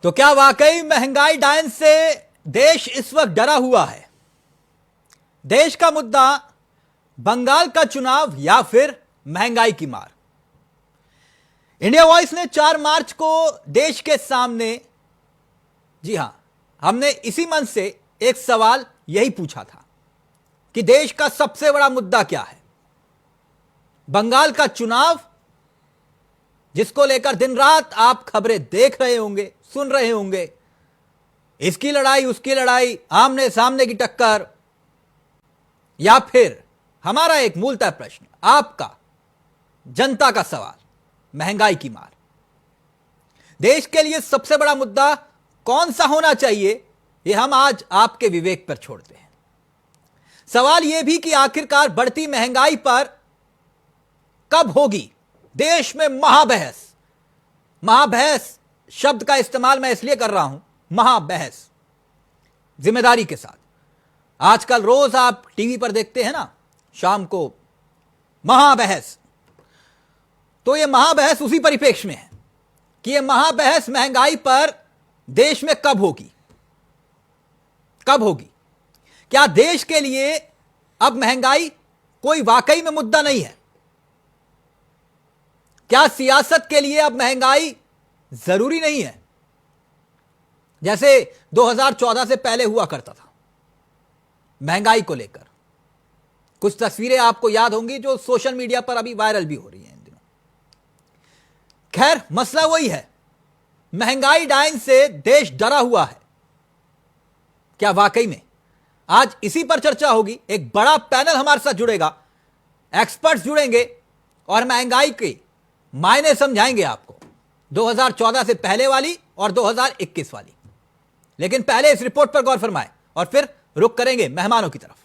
तो क्या वाकई महंगाई डायन से देश इस वक्त डरा हुआ है? देश का मुद्दा बंगाल का चुनाव या फिर महंगाई की मार? इंडिया वॉइस ने 4 मार्च को देश के सामने, जी हां, हमने इसी मंच से एक सवाल यही पूछा था कि देश का सबसे बड़ा मुद्दा क्या है? बंगाल का चुनाव, जिसको लेकर दिन रात आप खबरें देख रहे होंगे, सुन रहे होंगे, इसकी लड़ाई उसकी लड़ाई, आमने सामने की टक्कर, या फिर हमारा एक मूलतः प्रश्न, आपका, जनता का सवाल, महंगाई की मार। देश के लिए सबसे बड़ा मुद्दा कौन सा होना चाहिए, यह हम आज आपके विवेक पर छोड़ते हैं। सवाल यह भी कि आखिरकार बढ़ती महंगाई पर कब होगी देश में महाबहस। महाबहस शब्द का इस्तेमाल मैं इसलिए कर रहा हूं, महाबहस जिम्मेदारी के साथ। आजकल रोज आप टीवी पर देखते हैं ना, शाम को महाबहस। तो यह महाबहस उसी परिप्रेक्ष्य में है कि यह महाबहस महंगाई पर देश में कब होगी, कब होगी। क्या देश के लिए अब महंगाई कोई वाकई में मुद्दा नहीं है? क्या सियासत के लिए अब महंगाई जरूरी नहीं है, जैसे 2014 से पहले हुआ करता था? महंगाई को लेकर कुछ तस्वीरें आपको याद होंगी जो सोशल मीडिया पर अभी वायरल भी हो रही हैं इन दिनों। खैर, मसला वही है, महंगाई डायन से देश डरा हुआ है। क्या वाकई में? आज इसी पर चर्चा होगी। एक बड़ा पैनल हमारे साथ जुड़ेगा, एक्सपर्ट्स जुड़ेंगे और महंगाई के मायने समझाएंगे आपको, 2014 से पहले वाली और 2021 वाली। लेकिन पहले इस रिपोर्ट पर गौर फरमाएं और फिर रुक करेंगे मेहमानों की तरफ।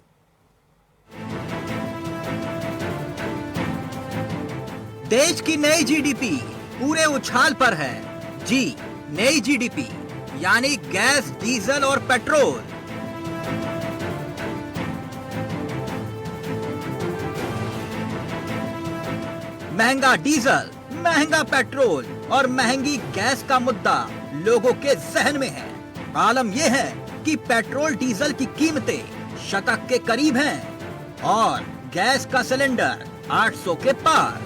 देश की नई जीडीपी पूरे उछाल पर है। जी, नई जीडीपी यानी गैस, डीजल और पेट्रोल। महंगा डीजल, महंगा पेट्रोल और महंगी गैस का मुद्दा लोगों के जहन में है। आलम यह है कि पेट्रोल डीजल की कीमतें शतक के करीब हैं और गैस का सिलेंडर 800 के पार।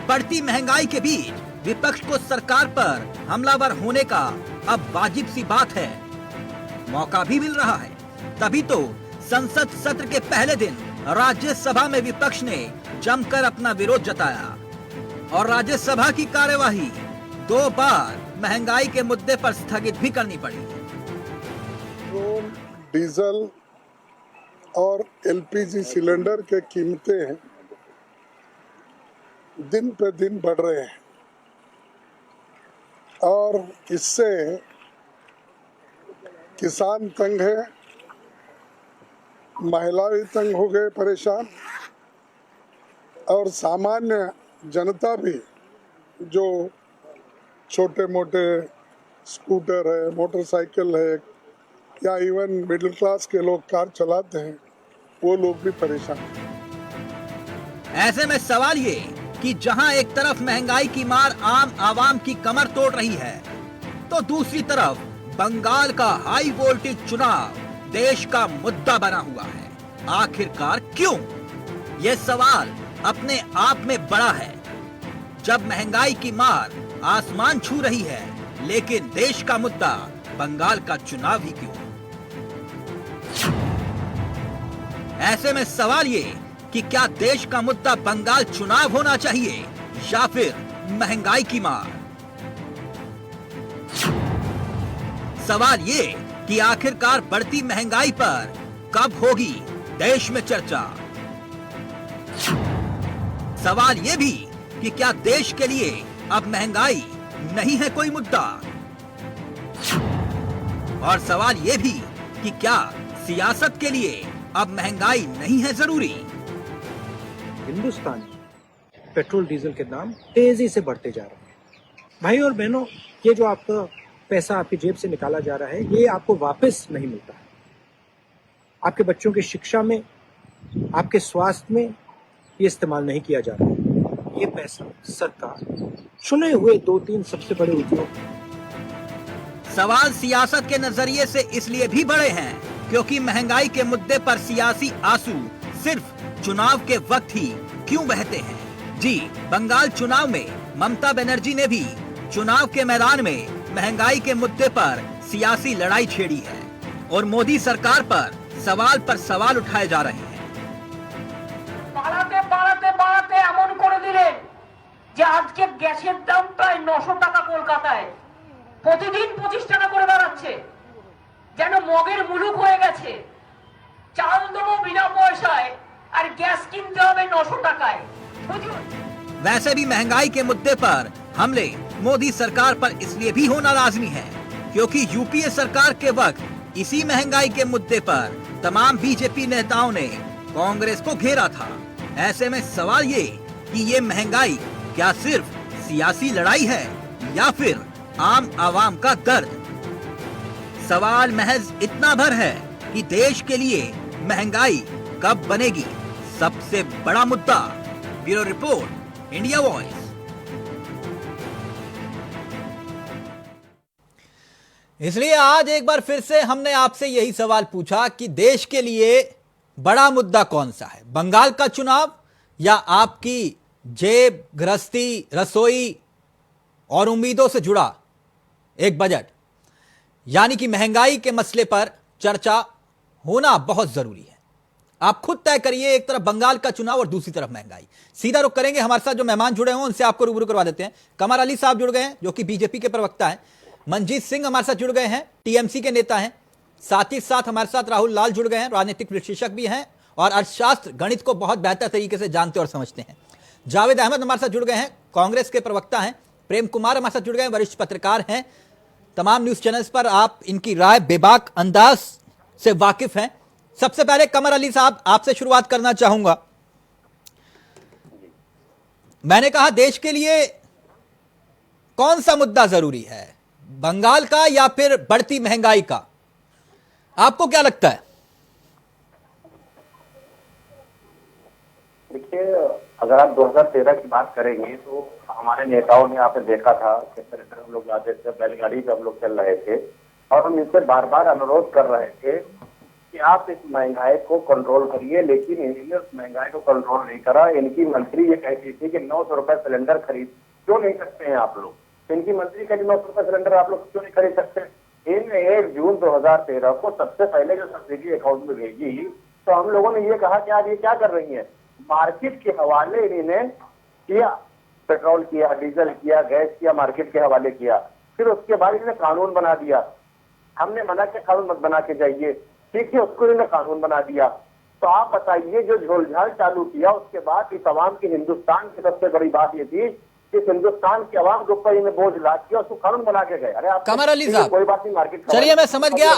बढ़ती महंगाई के बीच विपक्ष को सरकार पर हमलावर होने का अब वाजिब सी बात है। मौका भी मिल रहा है। तभी तो संसद सत्र के पहले दिन राज्यसभा में विपक्ष ने जमकर अपना विरोध जताया और राज्यसभा की कार्यवाही 2 बार महंगाई के मुद्दे पर स्थगित भी करनी पड़ी। पेट्रोल, डीजल और एलपीजी सिलेंडर के कीमतें दिन पे दिन बढ़ रहे हैं और इससे किसान तंग है, महिला भी तंग हो गए, परेशान, और सामान्य जनता भी, जो छोटे मोटे स्कूटर है, मोटरसाइकिल है, या इवन मिडिल क्लास के लोग कार चलाते हैं, वो लोग भी परेशान हैं। ऐसे में सवाल ये कि जहां एक तरफ महंगाई की मार आम आवाम की कमर तोड़ रही है, तो दूसरी तरफ बंगाल का हाई वोल्टेज चुनाव देश का मुद्दा बना हुआ है। आखिरकार क्यों? यह सवाल अपने आप में बड़ा है। जब महंगाई की मार आसमान छू रही है, लेकिन देश का मुद्दा बंगाल का चुनाव ही क्यों? ऐसे में सवाल ये कि क्या देश का मुद्दा बंगाल चुनाव होना चाहिए या फिर महंगाई की मार? सवाल ये कि आखिरकार बढ़ती महंगाई पर कब होगी देश में चर्चा? सवाल ये भी कि क्या देश के लिए अब महंगाई नहीं है कोई मुद्दा? और सवाल ये भी कि क्या सियासत के लिए अब महंगाई नहीं है जरूरी? हिंदुस्तान में पेट्रोल डीजल के दाम तेजी से बढ़ते जा रहे हैं। भाई और बहनों, ये जो आपका पैसा आपकी जेब से निकाला जा रहा है, ये आपको वापस नहीं मिलता है। आपके बच्चों की शिक्षा में, आपके स्वास्थ्य में ये इस्तेमाल नहीं किया जा रहा है। ये पैसा सरकार चुने हुए 2-3 सबसे बड़े उद्योग सवाल सियासत के नजरिए से इसलिए भी बड़े हैं क्योंकि महंगाई के मुद्दे पर सियासी आंसू सिर्फ चुनाव के वक्त ही क्यों बहते हैं। जी, बंगाल चुनाव में ममता बनर्जी ने भी चुनाव के मैदान में महंगाई के मुद्दे पर सियासी लड़ाई छेड़ी है और मोदी सरकार पर सवाल उठाए जा रहे हैं। বাড়াতে বাড়াতে বাড়াতে এমন করে দিলেন যে আজকে গ্যাসের দাম প্রায় 900 টাকা কলকাতায়, প্রতিদিন 25 টাকা করে বাড়াচ্ছে, যেন মগের মুলুক হয়ে গেছে। চাল দেবো বিনা পয়সায় আর গ্যাস কিনতে হবে 900 টাকায়। वैसे भी महंगाई के मुद्दे पर हमले मोदी सरकार पर इसलिए भी होना लाजमी है क्योंकि यूपीए सरकार के वक्त इसी महंगाई के मुद्दे पर तमाम बीजेपी नेताओं ने कांग्रेस को घेरा था। ऐसे में सवाल ये कि ये महंगाई क्या सिर्फ सियासी लड़ाई है या फिर आम आवाम का दर्द। सवाल महज इतना भर है कि देश के लिए महंगाई कब बनेगी सबसे बड़ा मुद्दा। Bureau report, India voice. इसलिए आज एक बार फिर से हमने आपसे यही सवाल पूछा कि देश के लिए बड़ा मुद्दा कौन सा है, बंगाल का चुनाव या आपकी जेब, गृहस्थी, रसोई और उम्मीदों से जुड़ा एक बजट। यानी कि महंगाई के मसले पर चर्चा होना बहुत जरूरी है। आप खुद तय करिए, एक तरफ बंगाल का चुनाव और दूसरी तरफ महंगाई। सीधा रुख करेंगे, हमारे साथ जो मेहमान जुड़े हैं उनसे आपको रूबरू करवा देते हैं। कमर अली साहब जुड़ गए हैं जो कि बीजेपी के प्रवक्ता हैं, मनजीत सिंह हमारे साथ जुड़ गए हैं, टीएमसी के नेता हैं, साथ ही साथ हमारे साथ राहुल लाल जुड़ गए हैं, राजनीतिक विश्लेषक भी हैं और अर्थशास्त्र गणित को बहुत बेहतर तरीके से जानते और समझते हैं। जावेद अहमद हमारे साथ जुड़ गए हैं, कांग्रेस के प्रवक्ता हैं, प्रेम कुमार हमारे साथ जुड़ गए हैं, वरिष्ठ पत्रकार हैं, तमाम न्यूज चैनल्स पर आप इनकी राय बेबाक अंदाज से वाकिफ हैं। सबसे पहले कमर अली साहब आपसे शुरुआत करना चाहूंगा। मैंने कहा देश के लिए कौन सा मुद्दा जरूरी है, बंगाल का या फिर बढ़ती महंगाई का, आपको क्या लगता है? देखिए, अगर आप 2013 की बात करेंगे तो हमारे नेताओं ने आपने देखा था किस तरह से हम लोग जाते थे, बैलगाड़ी पे हम लोग चल रहे थे और हम इनसे बार बार अनुरोध कर रहे थे कि आप इस महंगाई को कंट्रोल करिए, लेकिन इन्होंने उस महंगाई को कंट्रोल नहीं करा। इनकी मंत्री ये कहती थी कि 900 रुपए सिलेंडर खरीद क्यों नहीं सकते हैं आप लोग। इनकी मंत्री कहती 900 रुपए सिलेंडर आप लोग क्यों नहीं खरीद सकते। इन 1 जून 2013 को सबसे पहले जो सब्सिडी अकाउंट में भेजी तो हम लोगों ने ये कहा कि आप ये क्या कर रही है, मार्केट के हवाले इन्होंने किया, पेट्रोल किया, डीजल किया, गैस किया, मार्केट के हवाले किया। फिर उसके बाद इन्होंने कानून बना दिया। हमने मना किया कानून मत बना के जाइए, ठीक है, उसको इन्होंने कानून बना दिया। तो आप बताइए, जो झोलझाल चालू किया उसके बाद इस आवाम की, हिंदुस्तान की सबसे बड़ी बात ये थी कि हिंदुस्तान के आवाम के ऊपर इन्हें बोझ ला दिया, उसको कानून बना के गए। अरे आप कमर अली साहब, कोई बात नहीं, मार्केट चलिए मैं समझ गया,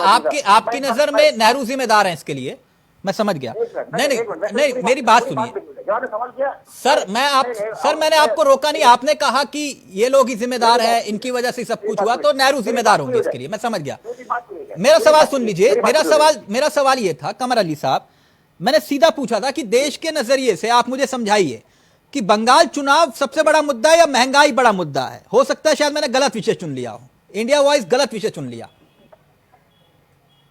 आपकी नजर में नेहरू जिम्मेदार हैं इसके लिए, मैं समझ गया। नहीं, मेरी बात सुनिए सर, मैंने आपको रोका नहीं, आपने कहा कि ये लोग ही जिम्मेदार हैं, इनकी वजह से सब कुछ हुआ, तो नेहरू जिम्मेदार होंगे इसके लिए, मैं समझ गया। मेरा सवाल सुन लीजिए, मेरा सवाल ये था कमर अली साहब, मैंने सीधा पूछा था कि देश के नजरिए से आप मुझे समझाइए कि बंगाल चुनाव सबसे बड़ा मुद्दा है या महंगाई बड़ा मुद्दा है। हो सकता है शायद मैंने गलत विषय चुन लिया हो, इंडिया वॉइस गलत विषय चुन लिया।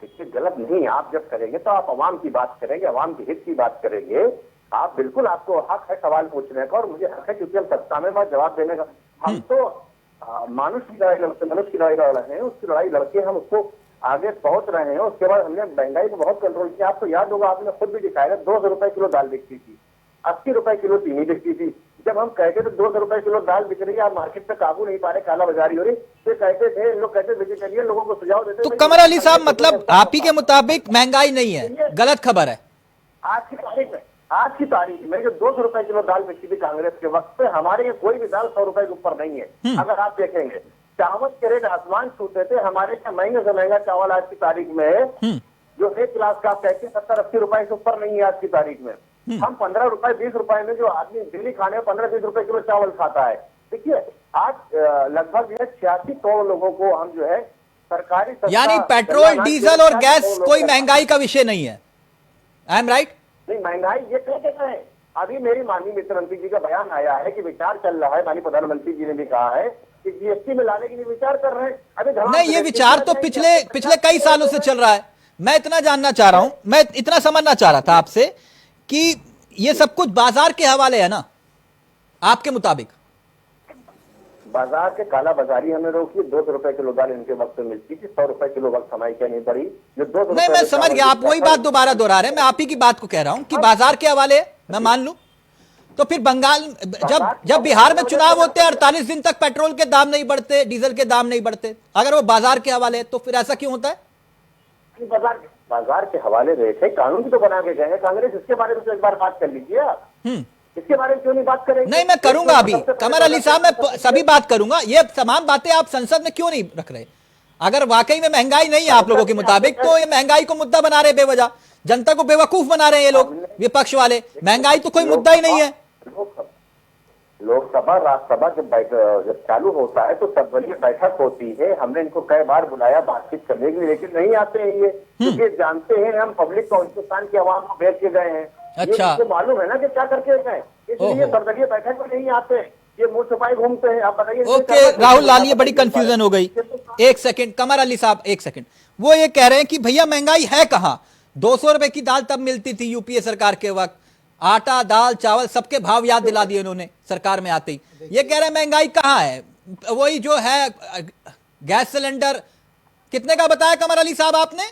देखिए, गलत नहीं, आप जब करेंगे तो आप अवाम की बात करेंगे, अवाम के हित की बात करेंगे। आप बिल्कुल, आपको हक है सवाल पूछने का और मुझे हक है क्योंकि हम सत्ता में बात जवाब देने का। हम तो मानुष की लड़ाई लड़ते, मनुष्य की लड़ाई लड़ रहे हैं, उसकी लड़ाई लड़के हम उसको आगे पहुंच रहे हैं। उसके बाद हमने महंगाई को बहुत कंट्रोल किया। आपको याद होगा, आपने खुद भी दिखाया, 200 रुपए किलो दाल बिकती थी, 80 रुपए किलो चीनी बिकती थी। जब हम कहते थे 200 रुपए किलो दाल बिक रही है, आप मार्केट पे काबू नहीं पा रहे, काला बाजारी हो रही, तो कहते थे लोग, कहते वेजिटेरियन लोगों को सुझाव देते। तो कमर अली साहब, मतलब आप ही के मुताबिक महंगाई नहीं है, गलत खबर है। आज की तारीख में जो 200 रुपए किलो दाल बिकती थी कांग्रेस के वक्त पे, हमारे यहाँ कोई भी दाल 100 रुपए के ऊपर नहीं है। अगर आप देखेंगे, चावल के रेट आसमान छूते थे, हमारे यहाँ महंगे से महंगा चावल आज की तारीख में जो 1 गिलास का आप कहते हैं 70-80 रुपए से ऊपर नहीं है आज की तारीख में। हम 15 रुपए 20 रुपए में जो आदमी डेली खाने में 15-20 रुपए किलो चावल खाता है। देखिए, आज लगभग जो है 86 करोड़ लोगों को हम जो है सरकारी, यानी पेट्रोल, डीजल और गैस कोई महंगाई का विषय नहीं है। I am right? नहीं, महंगाई ये कहते हैं। अभी मेरी माननीय वित्त मंत्री जी का बयान आया है कि विचार चल रहा है, माननीय प्रधानमंत्री जी ने भी कहा है कि जीएसटी में लाने के लिए विचार कर रहे हैं। अभी नहीं, ये विचार तो पिछले कई सालों से चल रहा है। मैं इतना जानना चाह रहा हूं, मैं इतना समझना चाह रहा था आपसे कि ये सब कुछ बाजार के हवाले है ना आपके मुताबिक? बाजार के काला बाजारी हमें रोकी। 200 रुपए किलो दाल इनके वक्त में मिलती थी, 100 रुपए किलो वक्त हमारी क्या नहीं पड़ी। जो 200 नहीं, मैं समझ गया, आप वही बात दोबारा दोहरा रहे हैं। मैं आप ही की बात को कह रहा हूं कि बाजार के हवाले है, मैं मान लूं। तो फिर बंगाल, जब बिहार में चुनाव होते हैं 48 दिन तक पेट्रोल के दाम नहीं बढ़ते, डीजल के दाम नहीं बढ़ते, अगर वो बाजार के हवाले है तो फिर ऐसा क्यों होता है? बाजार के हवाले रहे कानून भी तो बना के गए हैं कांग्रेस। इसके बारे में तो एक बार बात कर लीजिए आप। इसके बारे में क्यों नहीं बात करेंगे? नहीं, मैं करूंगा अभी, कमर अली साहब, मैं सभी बात करूंगा। ये तमाम बातें आप संसद में क्यों नहीं रख रहे? अगर वाकई में महंगाई नहीं है आप लोगों के मुताबिक, तो ये महंगाई को मुद्दा बना रहे बेवजह, जनता को बेवकूफ बना रहे हैं ये लोग, विपक्ष वाले। महंगाई तो कोई मुद्दा ही नहीं है। लोकसभा राज्यसभा जब चालू होता है तो सर्वदलीय बैठक होती है। हमने इनको कई बार बुलाया बातचीत करने के लिए, लेकिन नहीं आते हैं ये, क्योंकि जानते हैं हम पब्लिक को, हिंदुस्तान की आवाम को भेज के गए हैं। अच्छा, ये मालूम है ना कि क्या करके गए, इसलिए सर्वदलीय बैठक में नहीं आते, ये मुंह छुपाए घूमते हैं। आप बताइए। ओके राहुल लाल, ये बड़ी कंफ्यूजन हो गई। एक सेकंड कमर अली साहब, एक सेकंड। वो ये कह रहे हैं कि भैया महंगाई है कहां? 200 रुपए की दाल तब मिलती थी यूपीए सरकार के वक्त, आटा दाल चावल सबके भाव याद दिला दिए उन्होंने सरकार में आते ही। ये कह रहे हैं महंगाई कहां है? वही जो है गैस सिलेंडर कितने का बताया कमर अली साहब आपने?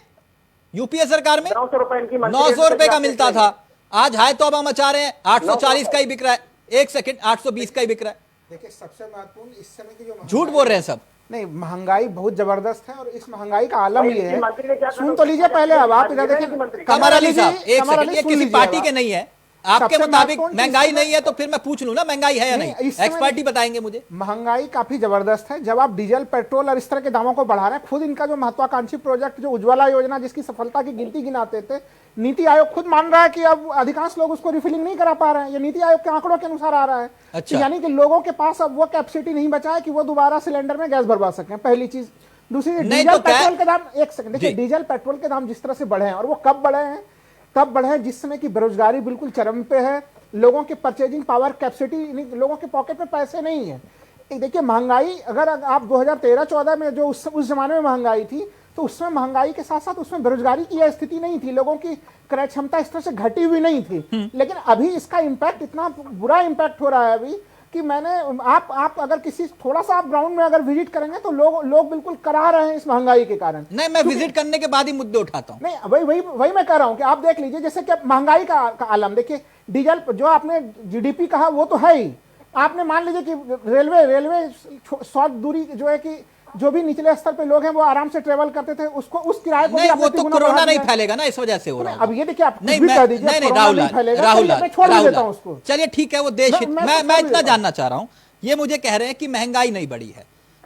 यूपीए सरकार में 900 रुपए का मिलता था, आज हाय तो अब हम मचा रहे हैं 840 का ही बिक रहा है। एक सेकंड, 820 का ही बिक रहा है। देखिए, सबसे महत्वपूर्ण इस समय की जो झूठ बोल रहे हैं सब। नहीं, महंगाई बहुत जबरदस्त है और इस महंगाई का आलम ये है। सुन तो लीजिए पहले, अब आप इधर देखिए। कमर अली साहब एक सेकंड, ये किसी पार्टी के नहीं है, आपके मुताबिक महंगाई नहीं है, तो फिर मैं पूछ लूं ना महंगाई है या नहीं? एक्सपर्ट ही बताएंगे मुझे। महंगाई काफी जबरदस्त है। जब आप डीजल पेट्रोल और इस तरह के दामों को बढ़ा रहे हैं, खुद इनका जो महत्वाकांक्षी प्रोजेक्ट जो उज्ज्वला योजना जिसकी सफलता की गिनती गिनाते थे, नीति आयोग खुद मान रहा है कि अब अधिकांश लोग उसको रिफिलिंग नहीं करा पा रहे हैं। ये नीति आयोग के आंकड़ों के अनुसार आ रहा है। अच्छा। यानी कि लोगों के पास अब वो कैपेसिटी नहीं बचा है कि वो दोबारा सिलेंडर में गैस भरवा सकें, पहली चीज। दूसरी, डीजल पेट्रोल के दाम, एक सेकंड देखिए, डीजल पेट्रोल के दाम जिस तरह से बढ़े हैं, और वो कब बढ़े हैं? तब बढ़े हैं जिस समय की बेरोजगारी बिल्कुल चरम पे है, लोगों की परचेजिंग पावर कैपेसिटी, लोगों के पॉकेट में पैसे नहीं है। देखिए, महंगाई अगर आप 2013-14 में जो उस जमाने में महंगाई थी, तो उसमें महंगाई के साथ साथ उसमें बेरोजगारी की यह स्थिति नहीं थी, लोगों की क्रय क्षमता इस तरह से घटी हुई नहीं थी। लेकिन अभी इसका इम्पैक्ट, इतना बुरा इम्पैक्ट हो रहा है अभी कि आप अगर किसी थोड़ा सा आप ग्राउंड में अगर विजिट करेंगे तो लोग बिल्कुल करा रहे हैं इस महंगाई के कारण। नहीं, मैं विजिट करने के बाद ही मुद्दे उठाता हूं। नहीं, वही मैं कह रहा हूं कि आप देख लीजिए, जैसे कि महंगाई का आलम देखिए। डीजल जो आपने जीडीपी कहा वो तो है ही। आपने मान लीजिए कि रेलवे शॉर्ट दूरी जो है कि जो भी निचले स्तर पे लोग हैं वो आराम से ट्रेवल करते थे, उसको उस किराए को नहीं, वो तो कोरोना नहीं फैलेगा ना, इस वजह से हो रहा है। अब ये देखिए, आप नहीं, राहुल छोड़ देता हूं उसको। चलिए ठीक है, वो देश हित। मैं इतना जानना चाह रहा हूं, ये मुझे कह रहे हैं कि महंगाई नहीं बढ़ी है।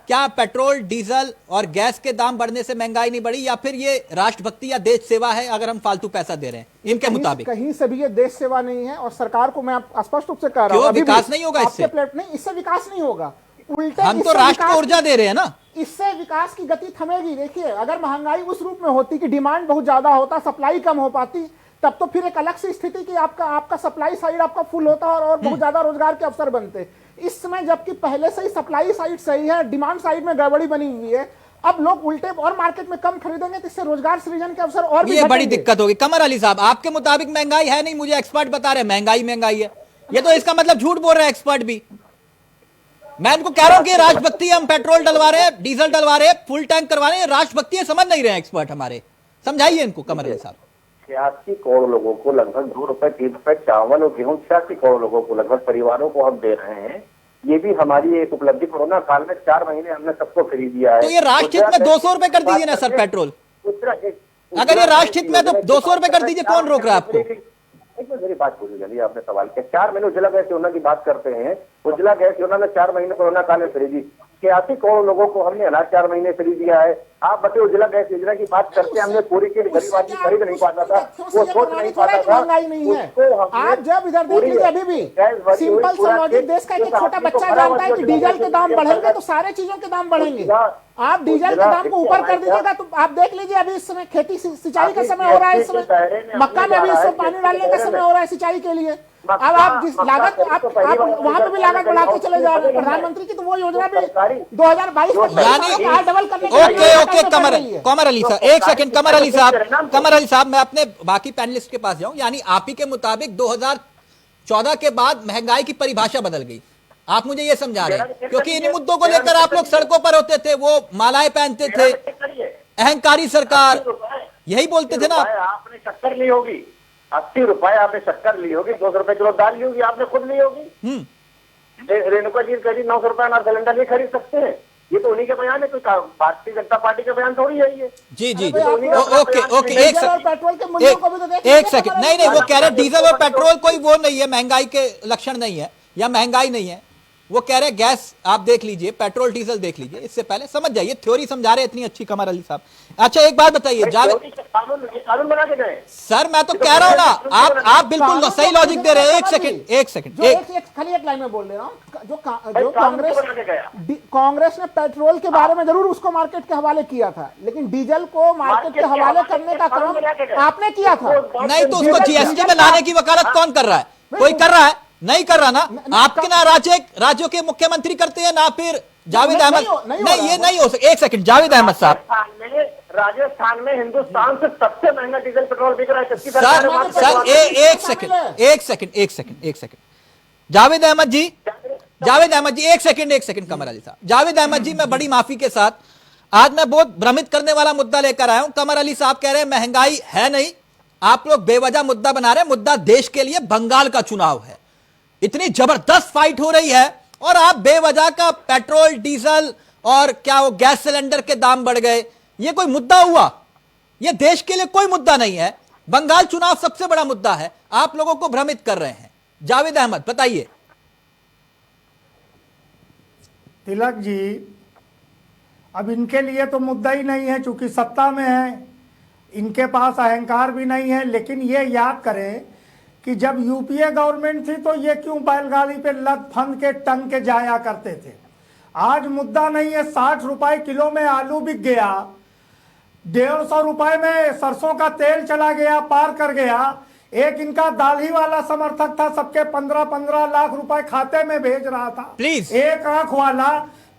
क्या पेट्रोल डीजल और गैस के दाम बढ़ने से महंगाई नहीं बढ़ी, या फिर ये राष्ट्रभक्ति या देश सेवा है अगर हम फालतू पैसा दे रहे हैं इनके मुताबिक? कहीं से भी ये देश सेवा नहीं है, और सरकार को मैं स्पष्ट रूप से कह रहा हूं, विकास नहीं होगा इससे। नहीं, इससे विकास नहीं होगा, उल्टे हम तो राष्ट्र को ऊर्जा दे रहे हैं ना, इससे विकास की गति थमेगी। देखिए, अगर महंगाई उस रूप में होती कि डिमांड बहुत ज्यादा होता, सप्लाई कम हो पाती, तब तो फिर एक अलग सी स्थिति कि आपका सप्लाई साइड आपका फुल होता और बहुत ज्यादा रोजगार के अवसर बनते। इस समय जबकि पहले से ही सप्लाई साइड सही है, डिमांड साइड में गड़बड़ी बनी हुई है, अब लोग उल्टे और मार्केट में कम खरीदेंगे, तो इससे रोजगार सृजन के अवसर और भी ये बड़ी दिक्कत होगी। कमर अली साहब, आपके मुताबिक महंगाई है नहीं, मुझे एक्सपर्ट बता रहे हैं महंगाई है। ये तो इसका मतलब झूठ बोल रहे हैं एक्सपर्ट भी। मैं इनको कह रहा हूं कि राष्ट्रभक्ति, हम पेट्रोल डलवा रहे हैं, डीजल डलवा रहे हैं, फुल टैंक करवा रहे हैं, राष्ट्रभक्ति है, समझ नहीं रहे हैं एक्सपर्ट हमारे। समझाइए इनको कमर अली साहब। 86 करोड़ लोगों को लगभग 2 रुपए 3 रुपए चावल और गेहूं 86 करोड़ लोगों को लगभग परिवारों को हम दे रहे हैं। ये भी हमारी एक उपलब्धि। कोरोना काल में 4 महीने हमने सबको फ्री दिया है। तो ये राष्ट्रहित में 200 रुपए कर दीजिए ना सर पेट्रोल। अगर ये राष्ट्रहित में तो 200 रुपए कर दीजिए, कौन रोक रहा है आपको? एक मिनट मेरी बात पूछी जानी, आपने सवाल किया। 4 महीने उज्ज्वला गैस योजना की बात करते हैं। उज्ज्वला गैस योजना ने 4 महीने कोरोना काल में फ्री दी। 86 करोड़ लोगों को हमने अनाज 4 महीने फ्री दिया है। आप बताइए, उज्ज्वला गैस योजना की बात करते हैं, हमने पूरी के गरीब आदमी खरीद नहीं पाता था, वो सोच नहीं पाता था। आप जब इधर देख लीजिए, अभी भी सिंपल सा लॉजिक, देश का एक छोटा बच्चा जानता है कि डीजल के दाम बढ़ेंगे तो सारे चीजों के दाम बढ़ेंगे। आप डीजल के दाम को ऊपर कर दीजिएगा तो आप देख लीजिए, अभी इस समय खेती सिंचाई का समय हो रहा है, इस समय मक्का में भी इस समय पानी डालने का समय हो रहा है सिंचाई के लिए। अब आप जिस लागत आप वहां पे भी लागत बढ़ाते चले जा रहे हैं। प्रधानमंत्री की तो वो योजना भी 2022 तक यानी डबल करने ओके कमर अली साहब, एक सेकंड कमर अली साहब, मैं अपने बाकी पैनलिस्ट के पास जाऊं। यानी आप ही के मुताबिक 2014 के बाद महंगाई की परिभाषा बदल गई, आप मुझे ये समझा रहे हैं? क्योंकि इन मुद्दों को लेकर आप लोग सड़कों पर होते थे, वो मालाएं पहनते थे, अहंकारी सरकार, यही बोलते थे ना। आपने शक्कर ली होगी 80 रुपए, आपने शक्कर ली होगी, 200 रुपए किलो दाल ली होगी, आपने खुद ली होगी। रेणुका जी कह रही 900 रुपए ना सिलेंडर नहीं खरीद सकते हैं, ये तो उन्हीं के बयान है, कोई भारतीय जनता पार्टी के बयान थोड़ी है ये। जी ओके एक सेकंड, नहीं वो कह रहे डीजल और पेट्रोल कोई वो नहीं है, महंगाई के लक्षण नहीं है या महंगाई नहीं है। वो कह रहे गैस आप देख लीजिए, पेट्रोल डीजल देख लीजिए, इससे पहले समझ जाइए, थ्योरी समझा रहे इतनी अच्छी कमर अली साहब। अच्छा एक बात बताइए जावेद, कानून बना के गए सर मैं तो कह रहा हूं ना, आप बिल्कुल सही लॉजिक दे रहे हैं। एक सेकंड खाली एक लाइन में बोल दे रहा हूँ। जो कांग्रेस ने पेट्रोल के बारे में जरूर उसको मार्केट के हवाले किया था, लेकिन डीजल को मार्केट के हवाले करने का काम आपने किया था। नहीं तो उसको जीएसटी में लाने की वकालत कौन कर रहा है? कोई कर रहा है? नहीं कर रहा ना। आपके ना राज्यों के मुख्यमंत्री करते हैं ना फिर जावेद अहमद। नहीं ये नहीं हो सकता। एक सेकंड जावेद अहमद साहब, राजस्थान में हिंदुस्तान से सबसे महंगा डीजल पेट्रोल बिक रहा है। सर एक सेकंड जावेद अहमद जी एक सेकंड कमर अली साहब, जावेद अहमद जी मैं बड़ी माफी के साथ आज मैं बहुत भ्रमित करने वाला मुद्दा लेकर आया हूं। कमर अली साहब कह रहे हैं महंगाई है नहीं, आप लोग बेवजह मुद्दा बना रहे हैं। मुद्दा देश के लिए बंगाल का चुनाव है, इतनी जबरदस्त फाइट हो रही है और आप बेवजह का पेट्रोल डीजल और क्या वो गैस सिलेंडर के दाम बढ़ गए, ये कोई मुद्दा हुआ? ये देश के लिए कोई मुद्दा नहीं है। बंगाल चुनाव सबसे बड़ा मुद्दा है, आप लोगों को भ्रमित कर रहे हैं। जावेद अहमद बताइए। तिलक जी, अब इनके लिए तो मुद्दा ही नहीं है, चूंकि सत्ता में है, इनके पास अहंकार भी नहीं है। लेकिन ये याद करें कि जब यूपीए गवर्नमेंट थी तो ये क्यों बैलगाड़ी पे लद फंद के टंग के जाया करते थे। आज मुद्दा नहीं है, 60 रुपए किलो में आलू बिक गया, 150 रुपए में सरसों का तेल चला गया, पार कर गया। एक इनका दाढ़ी वाला समर्थक था, सबके 15-15 लाख रुपए खाते में भेज रहा था। प्लीज एक आंख वाला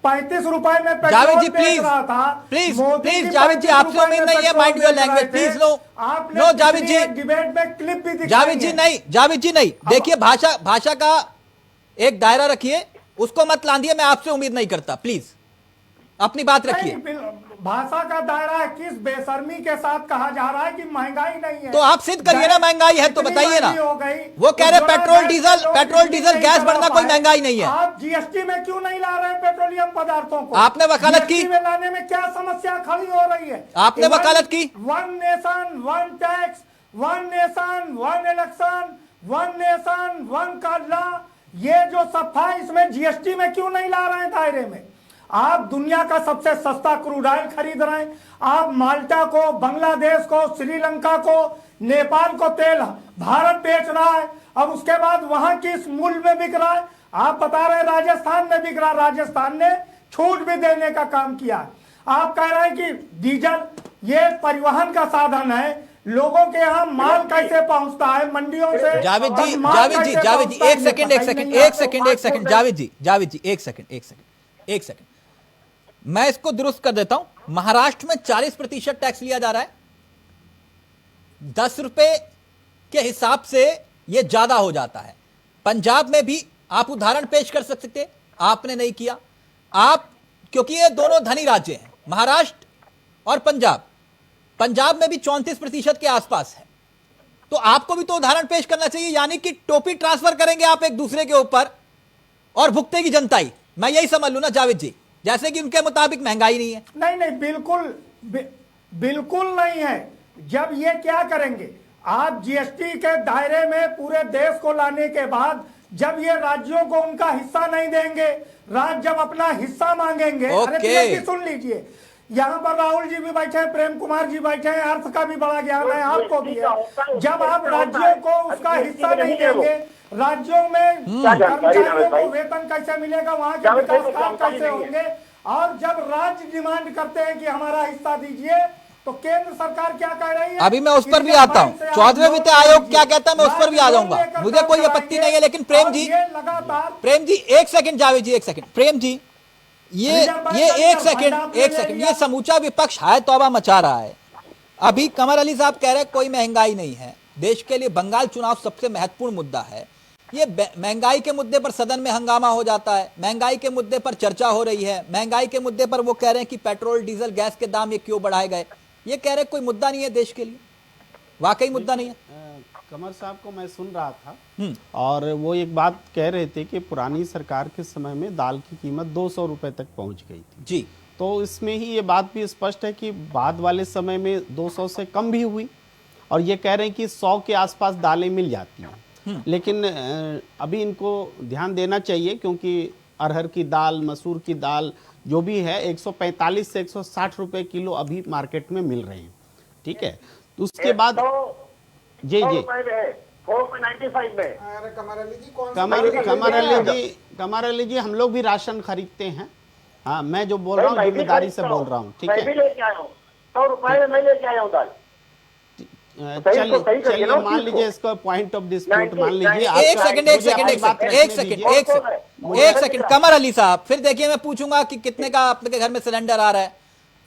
35 रुपए में जावेद जी पेट्रोल बेच रहा था। प्लीज जावेद जी आपसे उम्मीद नहीं है, mind your language please. No Javed ji, debate में क्लिप भी जावेद जी नहीं देखिए, भाषा का एक दायरा रखिए, उसको मत लांदिए। मैं आपसे उम्मीद नहीं करता, प्लीज अपनी बात रखिए। भाषा का दायरा है, किस बेशर्मी के साथ कहा जा रहा है कि महंगाई नहीं है। तो आप सिद्ध करिए ना महंगाई है तो बताइए ना। वो कह रहे पेट्रोल डीजल गैस बढ़ना कोई महंगाई नहीं है। आप जीएसटी में क्यों नहीं ला रहे पेट्रोलियम पदार्थों को? आपने वकालत की, में लाने में क्या समस्या खड़ी हो रही है? आपने वकालत की। 1 nation 1 tax, 1 nation 1 election, 1 nation 1 का लॉ, ये जो सफा है इसमें जीएसटी में क्यों नहीं ला रहे हैं दायरे में? आप दुनिया का सबसे सस्ता क्रूड ऑयल खरीद रहे हैं। आप माल्टा को, बांग्लादेश को, श्रीलंका को, नेपाल को तेल भारत बेच रहा है और उसके बाद वहां किस मूल्य में बिक रहा है? आप बता रहे हैं राजस्थान में बिक रहा। राजस्थान ने छूट भी देने का काम किया है। आप कह रहे हैं कि डीजल ये परिवहन का साधन है, लोगों के यहाँ माल कैसे पहुंचता है मंडियों से? जावेद जी एक सेकंड जावेद जी एक सेकंड मैं इसको दुरुस्त कर देता हूं। महाराष्ट्र में 40% टैक्स लिया जा रहा है, 10 रुपए के हिसाब से यह ज्यादा हो जाता है। पंजाब में भी आप उदाहरण पेश कर सकते, आपने नहीं किया। आप क्योंकि ये दोनों धनी राज्य हैं, महाराष्ट्र और पंजाब में भी 34% के आसपास है, तो आपको भी तो उदाहरण पेश करना चाहिए। यानी कि टोपी ट्रांसफर करेंगे आप एक दूसरे के ऊपर और भुगतेगी जनता ही। मैं यही समझ लूं ना जावेद जी, जैसे कि उनके मुताबिक महंगाई नहीं है। नहीं बिल्कुल नहीं है। जब ये क्या करेंगे, आप जीएसटी के दायरे में पूरे देश को लाने के बाद जब ये राज्यों को उनका हिस्सा नहीं देंगे, राज्य जब अपना हिस्सा मांगेंगे, अरे सुन लीजिए, यहाँ पर राहुल जी भी बैठे हैं, प्रेम कुमार जी बैठे हैं, अर्थ का भी बड़ा ज्ञान है, आपको भी है। जब आप राज्यों को उसका हिस्सा नहीं देंगे, राज्यों में कर्मचारियों को वेतन कैसे मिलेगा, वहां के विकास काम कैसे होंगे? और जब राज्य डिमांड करते हैं कि हमारा हिस्सा दीजिए, तो केंद्र सरकार क्या कह रही है? अभी मैं उस पर भी आता हूं, 14वें वित्त आयोग क्या कहता है मैं उस पर भी आ जाऊंगा, मुझे कोई आपत्ति नहीं है। लेकिन प्रेम जी, एक सेकंड जावेद जी, एक सेकंड प्रेम जी, ये एक सेकंड, ये समूचा विपक्ष हाय तौबा मचा रहा है। अभी कमर अली साहब कह रहे हैं कोई महंगाई नहीं है, देश के लिए बंगाल चुनाव सबसे महत्वपूर्ण मुद्दा है। ये महंगाई के मुद्दे पर सदन में हंगामा हो जाता है, महंगाई के मुद्दे पर चर्चा हो रही है, महंगाई के मुद्दे पर वो कह रहे हैं कि पेट्रोल डीजल गैस के दाम ये क्यों बढ़ाए गए। ये कह रहे हैं कोई मुद्दा नहीं है देश के लिए, वाकई मुद्दा नहीं है। कमर साहब को मैं सुन रहा था और वो एक बात कह रहे थे कि पुरानी सरकार के समय में दाल की कीमत 200 रुपए तक पहुंच गई थी जी। तो इसमें ही ये बात भी स्पष्ट है कि बाद वाले समय में 200 से कम भी हुई और ये कह रहे हैं कि 100 के आसपास दालें मिल जाती हैं। लेकिन अभी इनको ध्यान देना चाहिए क्योंकि अरहर की दाल, मसूर की दाल जो भी है 145 से 160 रुपए किलो अभी मार्केट में मिल रहे हैं। ठीक है, तो उसके बाद जी जी कमर अली जी हम लोग भी राशन खरीदते हैं। हाँ, मैं जो बोल रहा हूँ जिम्मेदारी से बोल रहा हूँ। ठीक है, 100 रुपए में लेके आया हूँ दाल। चलिए मान लीजिए इसको पॉइंट ऑफ डिस्प्यूट मान लीजिए। एक सेकंड कमर अली साहब, फिर देखिए मैं पूछूंगा कि कितने का आपके घर में सिलेंडर आ रहा है,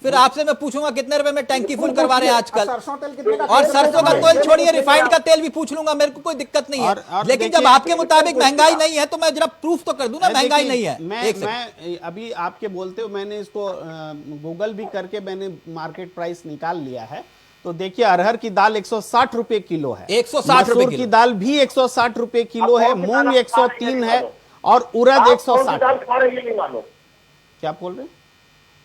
फिर आपसे मैं पूछूंगा कितने रुपए में टैंकी फुल करवा रहे हैं आजकल, और सरसों का तेल छोड़िए रिफाइंड का तेल भी पूछ लूंगा, मेरे को कोई दिक्कत नहीं है। लेकिन जब आपके मुताबिक महंगाई नहीं है तो मैं जरा प्रूफ तो कर दूं ना महंगाई नहीं है। मैं अभी आपके बोलते हुए मैंने इसको गूगल भी करके मैंने मार्केट प्राइस निकाल लिया है। तो देखिए अरहर की दाल 160 रुपए किलो है, 160 रुपए की दाल भी 160 रुपए किलो है, मूंग 103 है और उड़द 160। क्या बोल रहे हैं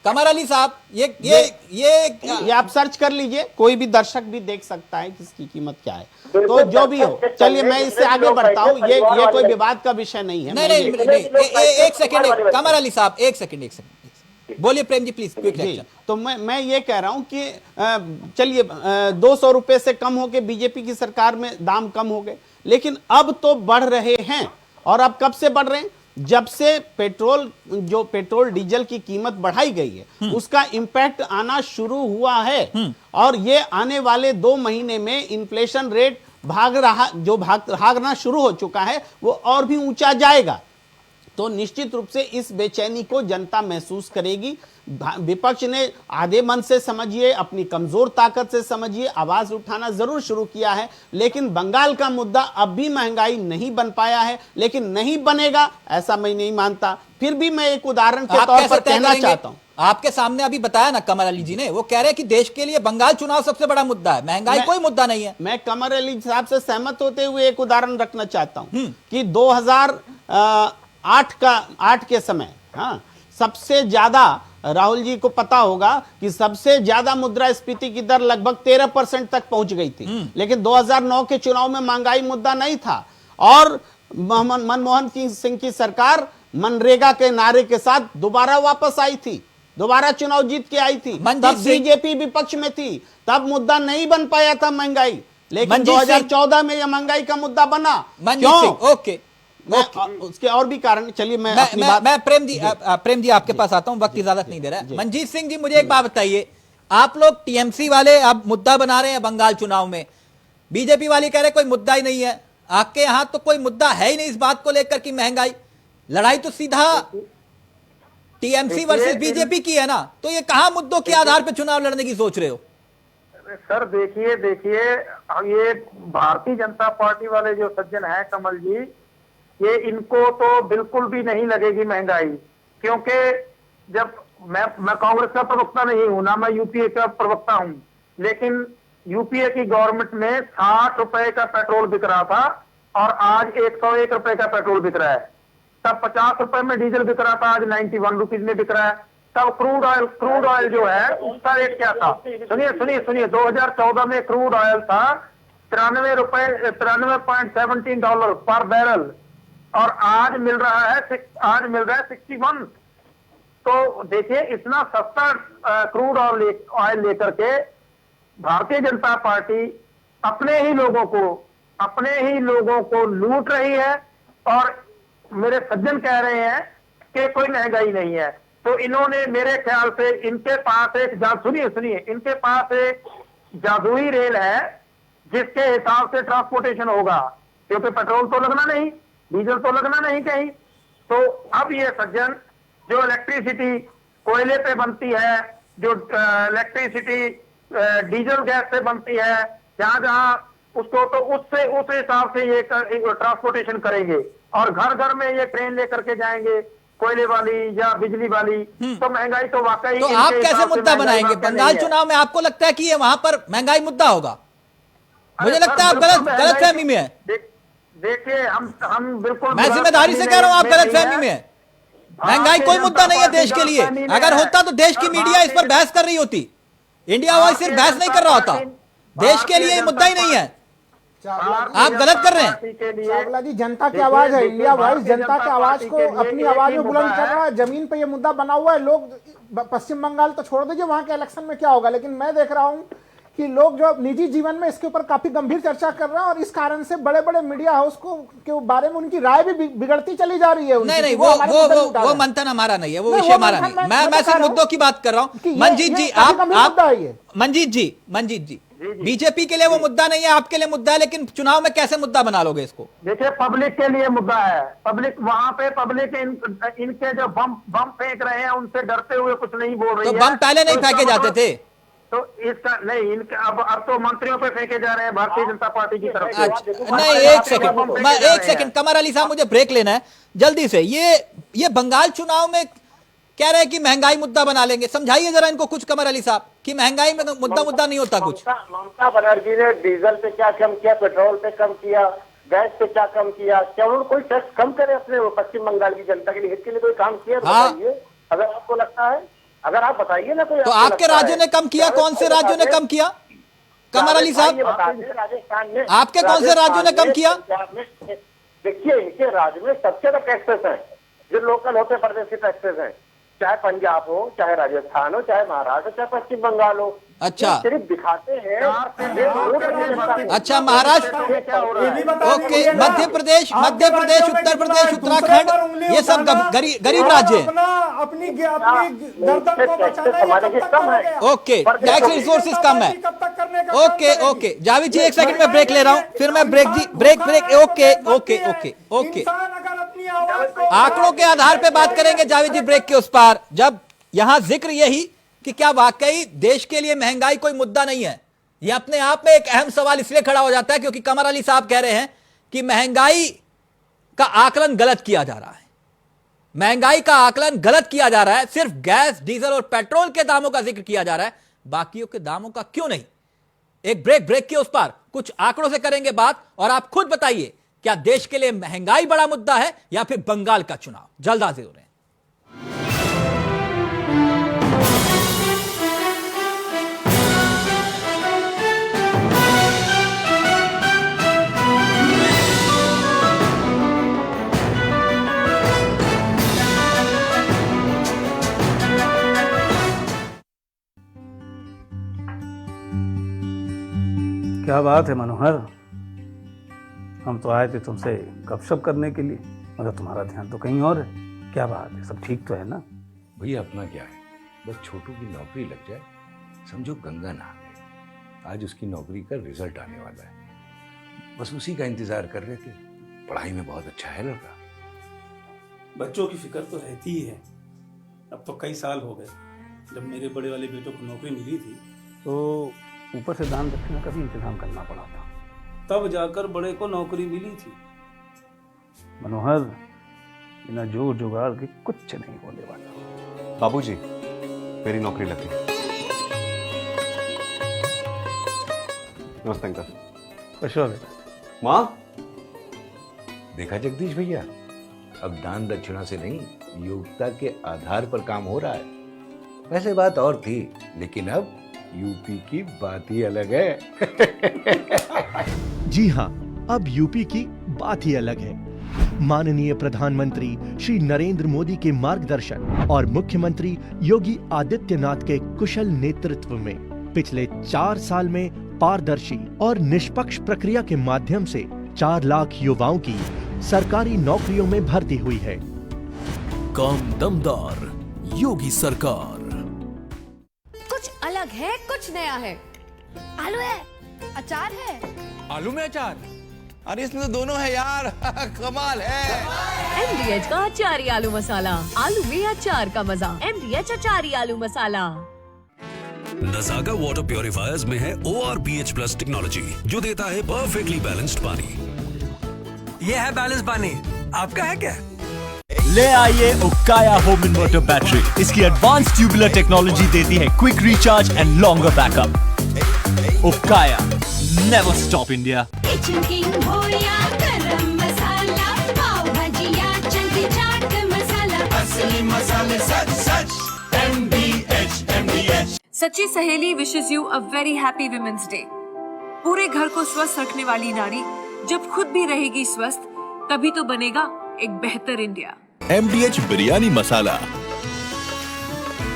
कमर अली साहब? ये आप सर्च कर लीजिए, कोई भी दर्शक भी देख सकता है किसकी कीमत क्या है। तो जो भी हो, चलिए मैं इससे आगे बढ़ता हूँ। ये कोई विवाद का विषय नहीं है। नहीं, एक सेकंड कमर अली साहब, एक सेकंड बोलिए Prem ji please quick reaction. तो मैं ये कह रहा हूं कि चलिए 200 रुपए से कम हो के बीजेपी की सरकार में दाम कम हो गए, लेकिन अब तो बढ़ रहे हैं। और अब कब से बढ़ रहे हैं? जब से पेट्रोल डीजल की कीमत बढ़ाई गई है उसका इंपैक्ट आना शुरू हुआ है। और ये आने वाले 2 महीने में इन्फ्लेशन रेट भागना शुरू हो चुका है, वो और भी ऊंचा जाएगा। तो निश्चित रूप से इस बेचैनी को जनता महसूस करेगी। विपक्ष ने आधे मन से समझिए, अपनी कमजोर ताकत से समझिए, आवाज उठाना जरूर शुरू किया है, लेकिन बंगाल का मुद्दा अब भी महंगाई नहीं बन पाया है। लेकिन नहीं बनेगा ऐसा मैं नहीं मानता। फिर भी मैं एक उदाहरण के तौर पर कहना चाहता हूं। आपके सामने अभी बताया ना कमर अली जी ने, वो कह रहे हैं कि देश के लिए बंगाल चुनाव सबसे बड़ा मुद्दा है, महंगाई कोई मुद्दा नहीं है। मैं कमर अली साहब से सहमत होते हुए एक उदाहरण रखना चाहता हूं कि 2008 के समय, हाँ, सबसे ज्यादा राहुल जी को पता होगा कि सबसे ज्यादा मुद्रास्फीति की दर लगभग 13% तक पहुंच गई थी। लेकिन 2009 के चुनाव में महंगाई मुद्दा नहीं था और मनमोहन सिंह की सरकार मनरेगा के नारे के साथ दोबारा वापस आई थी, दोबारा चुनाव जीत के आई थी। तब बीजेपी विपक्ष में थी, तब मुद्दा नहीं बन पाया था महंगाई, लेकिन 2014 में यह महंगाई का मुद्दा बना। क्यों? ओके, उसके और भी कारण। चलिए मैं प्रेम जी आपके पास आता हूं, वक्त इजाजत नहीं दे रहा है। मंजीत सिंह जी, मुझे एक बात बताइए, आप लोग टीएमसी वाले अब मुद्दा बना रहे हैं बंगाल चुनाव में, बीजेपी वाले कह रहे कोई मुद्दा ही नहीं है। आपके यहां तो कोई मुद्दा है ही नहीं इस बात को लेकर कि महंगाई, लड़ाई तो सीधा टीएमसी वर्सेस बीजेपी की है ना, तो ये कहां मुद्दों के आधार पर चुनाव लड़ने की सोच रहे हो? सर देखिए ये भारतीय जनता पार्टी वाले जो सज्जन हैं कमल जी, ये इनको तो बिल्कुल भी नहीं लगेगी महंगाई, क्योंकि जब मैं कांग्रेस का प्रवक्ता नहीं हूं ना, मैं यूपीए का प्रवक्ता हूं, लेकिन यूपीए की गवर्नमेंट में 60 रुपए का पेट्रोल बिक रहा था और आज 101 रुपए का पेट्रोल बिक रहा है। तब 50 रुपए में डीजल बिक रहा था, आज 91 रुपीज में बिक रहा है। तब क्रूड ऑयल जो है उसका रेट क्या था? सुनिए 2014 में क्रूड ऑयल था 93.17 डॉलर पर बैरल और आज मिल रहा है 61। तो देखिए इतना सस्ता क्रूड ऑयल लेकर के भारतीय जनता पार्टी अपने ही लोगों को लूट रही है और मेरे सज्जन कह रहे हैं कि कोई महंगाई नहीं है। तो इन्होंने मेरे ख्याल से इनके पास एक सुनिए इनके पास एक जादुई रेल है जिसके हिसाब से ट्रांसपोर्टेशन होगा, क्योंकि पेट्रोल तो लगना नहीं, डीजल तो लगना नहीं कहीं। तो अब ये सज्जन जो इलेक्ट्रिसिटी कोयले पे बनती है, जो इलेक्ट्रिसिटी डीजल गैस से बनती है, जहां जहां उसको तो उससे उस हिसाब से ये ट्रांसपोर्टेशन करेंगे और घर घर में ये ट्रेन लेकर के जाएंगे, कोयले वाली या बिजली वाली। तो महंगाई तो वाकई तो आप कैसे मुद्दा बनाएंगे बंगाल चुनाव में? आपको लगता है कि ये वहां पर महंगाई मुद्दा होगा? मुझे लगता है आप गलत फहमी में है। देखिए हम बिल्कुल, मैं जिम्मेदारी से कह रहा हूं आप गलत फहमी में है। महंगाई कोई मुद्दा नहीं है देश के लिए। अगर होता तो देश की मीडिया इस पर बहस कर रही होती, इंडिया वॉइस सिर्फ बहस नहीं कर रहा होता। देश के लिए मुद्दा ही नहीं है, आप गलत कर रहे हैं। चावला जी, जनता की आवाज है, इंडिया वॉइस जनता की आवाज को अपनी आवाज में बुलंद कर रहा है। जमीन पे ये मुद्दा बना हुआ है। लोग पश्चिम बंगाल तो छोड़ दीजिए, वहां के इलेक्शन में क्या होगा, लेकिन मैं देख रहा हूं कि लोग जो निजी जीवन में इसके ऊपर काफी गंभीर चर्चा कर रहे हैं और इस कारण से बड़े बड़े मीडिया हाउस को के बारे में उनकी राय भी बिगड़ती चली जा रही है। नहीं, वो मंथन हमारा नहीं है, वो विषय हमारा नहीं। मैं सिर्फ मुद्दों की बात कर रहा हूँ। मंजीत जी, आप मंजीत जी, बीजेपी के लिए वो मुद्दा नहीं है, आपके लिए मुद्दा है, लेकिन चुनाव में कैसे मुद्दा बना लोगे इसको? देखिए, पब्लिक के लिए मुद्दा है। पब्लिक वहां पे इनके जो बम फेंक रहे हैं उनसे डरते हुए कुछ नहीं बोल रही है। तो बम पहले नहीं फेंके जाते थे? तो इसका नहीं, इनके अब तो मंत्रियों पे फेंके जा रहे हैं भारतीय जनता पार्टी की तरफ से। नहीं, एक सेकंड कमर अली साहब, मुझे ब्रेक लेना है जल्दी से। ये बंगाल चुनाव में कह रहे हैं कि महंगाई मुद्दा बना लेंगे, समझाइए जरा इनको कुछ कमर अली साहब कि महंगाई में मुद्दा नहीं होता कुछ। ममता बनर्जी ने डीजल पे क्या कम किया, पेट्रोल पे कम किया, गैस पे क्या कम किया? क्या उन्होंने कोई टैक्स कम करे अपने पश्चिम बंगाल की जनता के लिए, हित के लिए कोई काम किया? बताइए, अगर आपको लगता है, अगर आप बताइए ना कोई। तो आपके राज्यों ने कम किया? कौन से राज्यों ने कम किया कमर अली साहब? राजस्थान में आपके कौन से राज्यों ने कम किया? देखिए, इनके राज्य में सबसे ज्यादा टैक्सेस है जो लोकल होते प्रदेश के टैक्सेस हैं, चाहे पंजाब हो, चाहे राजस्थान हो, चाहे महाराष्ट्र, चाहे पश्चिम बंगाल हो। अच्छा, सिर्फ दिखाते हैं। अच्छा, महाराष्ट्र, ओके, मध्य प्रदेश, उत्तर प्रदेश, उत्तराखंड, ये सब गरीब राज्य हैं। अपनी गर्दन को बचाना। ओके, टैक्स रिसोर्सेज कम है। ओके, जावेद जी एक सेकंड में ब्रेक ले रहा हूँ, फिर मैं ब्रेक। ओके, आंकड़ों के आधार पे बात करेंगे जावेद जी ब्रेक के उस पार। जब यहां जिक्र यही कि क्या वाकई देश के लिए महंगाई कोई मुद्दा नहीं है, यह अपने आप में एक अहम सवाल इसलिए खड़ा हो जाता है क्योंकि कमर अली साहब कह रहे हैं कि महंगाई का आकलन गलत किया जा रहा है। महंगाई का आकलन गलत किया जा रहा है, सिर्फ गैस, डीजल और पेट्रोल के दामों का जिक्र किया जा रहा है, बाकियों के दामों का क्यों नहीं? एक ब्रेक के उस पार कुछ आंकड़ों से करेंगे बात, और आप खुद बताइए क्या देश के लिए महंगाई बड़ा मुद्दा है या फिर बंगाल का चुनाव? जल्द हाजिर हो रहे हैं। क्या बात है मनोहर, हम तो आए थे तुमसे गपशप करने के लिए, मगर तुम्हारा ध्यान तो कहीं और है। क्या बात है, सब ठीक तो है ना? भैया अपना क्या है, बस छोटू की नौकरी लग जाए, समझो गंगा नहा गए। आज उसकी नौकरी का रिजल्ट आने वाला है, बस उसी का इंतजार कर रहे थे। पढ़ाई में बहुत अच्छा है लड़का। बच्चों की फिक्र तो रहती ही है। अब तो कई साल हो गए, जब मेरे बड़े वाले बेटों को नौकरी मिली थी तो ऊपर से दान दक्षिणा का भी इंतजाम करना पड़ा था, तब जाकर बड़े को नौकरी मिली थी। मनोहर, बिना जोर जुगाड़ के कुछ नहीं होने वाला। बाबूजी, मेरी नौकरी लग गई। नमस्ते अंकल। खुश हो बेटा। माँ, देखा जगदीश भैया, अब दान दक्षिणा से नहीं, योग्यता के आधार पर काम हो रहा है। वैसे बात और थी, लेकिन अब यूपी की बात ही अलग है। जी हाँ, अब यूपी की बात ही अलग है। माननीय प्रधानमंत्री श्री नरेंद्र मोदी के मार्गदर्शन और मुख्यमंत्री योगी आदित्यनाथ के कुशल नेतृत्व में पिछले 4 साल में पारदर्शी और निष्पक्ष प्रक्रिया के माध्यम से 4 लाख युवाओं की सरकारी नौकरियों में भर्ती हुई है। काम दमदार, योगी सरकार। कुछ अलग है, कुछ नया है। आलू है, अचार है। आलू में अचार? अरे इसमें तो दोनों है यार। कमाल है। MDH का अचारी आलू मसाला। आलू में अचार का मजा। MDH अचारी आलू मसाला। नज़ागा वाटर प्योरीफायर्स में है ORPH प्लस टेक्नोलॉजी, जो देता है परफेक्टली बैलेंस्ड पानी। ये है बैलेंस पानी, आपका है क्या? ले आइए उकाया होम इन्वर्टर बैटरी। इसकी एडवांस ट्यूबुलर टेक्नोलॉजी देती है quick recharge and longer backup. Ukaya, never stop India. असली मसाले सच सच। MDH। सच्ची सहेली wishes you a very happy women's day. पूरे घर को स्वस्थ रखने वाली नारी जब खुद भी रहेगी स्वस्थ, तभी तो बनेगा एक बेहतर इंडिया। MDH बिरयानी मसाला,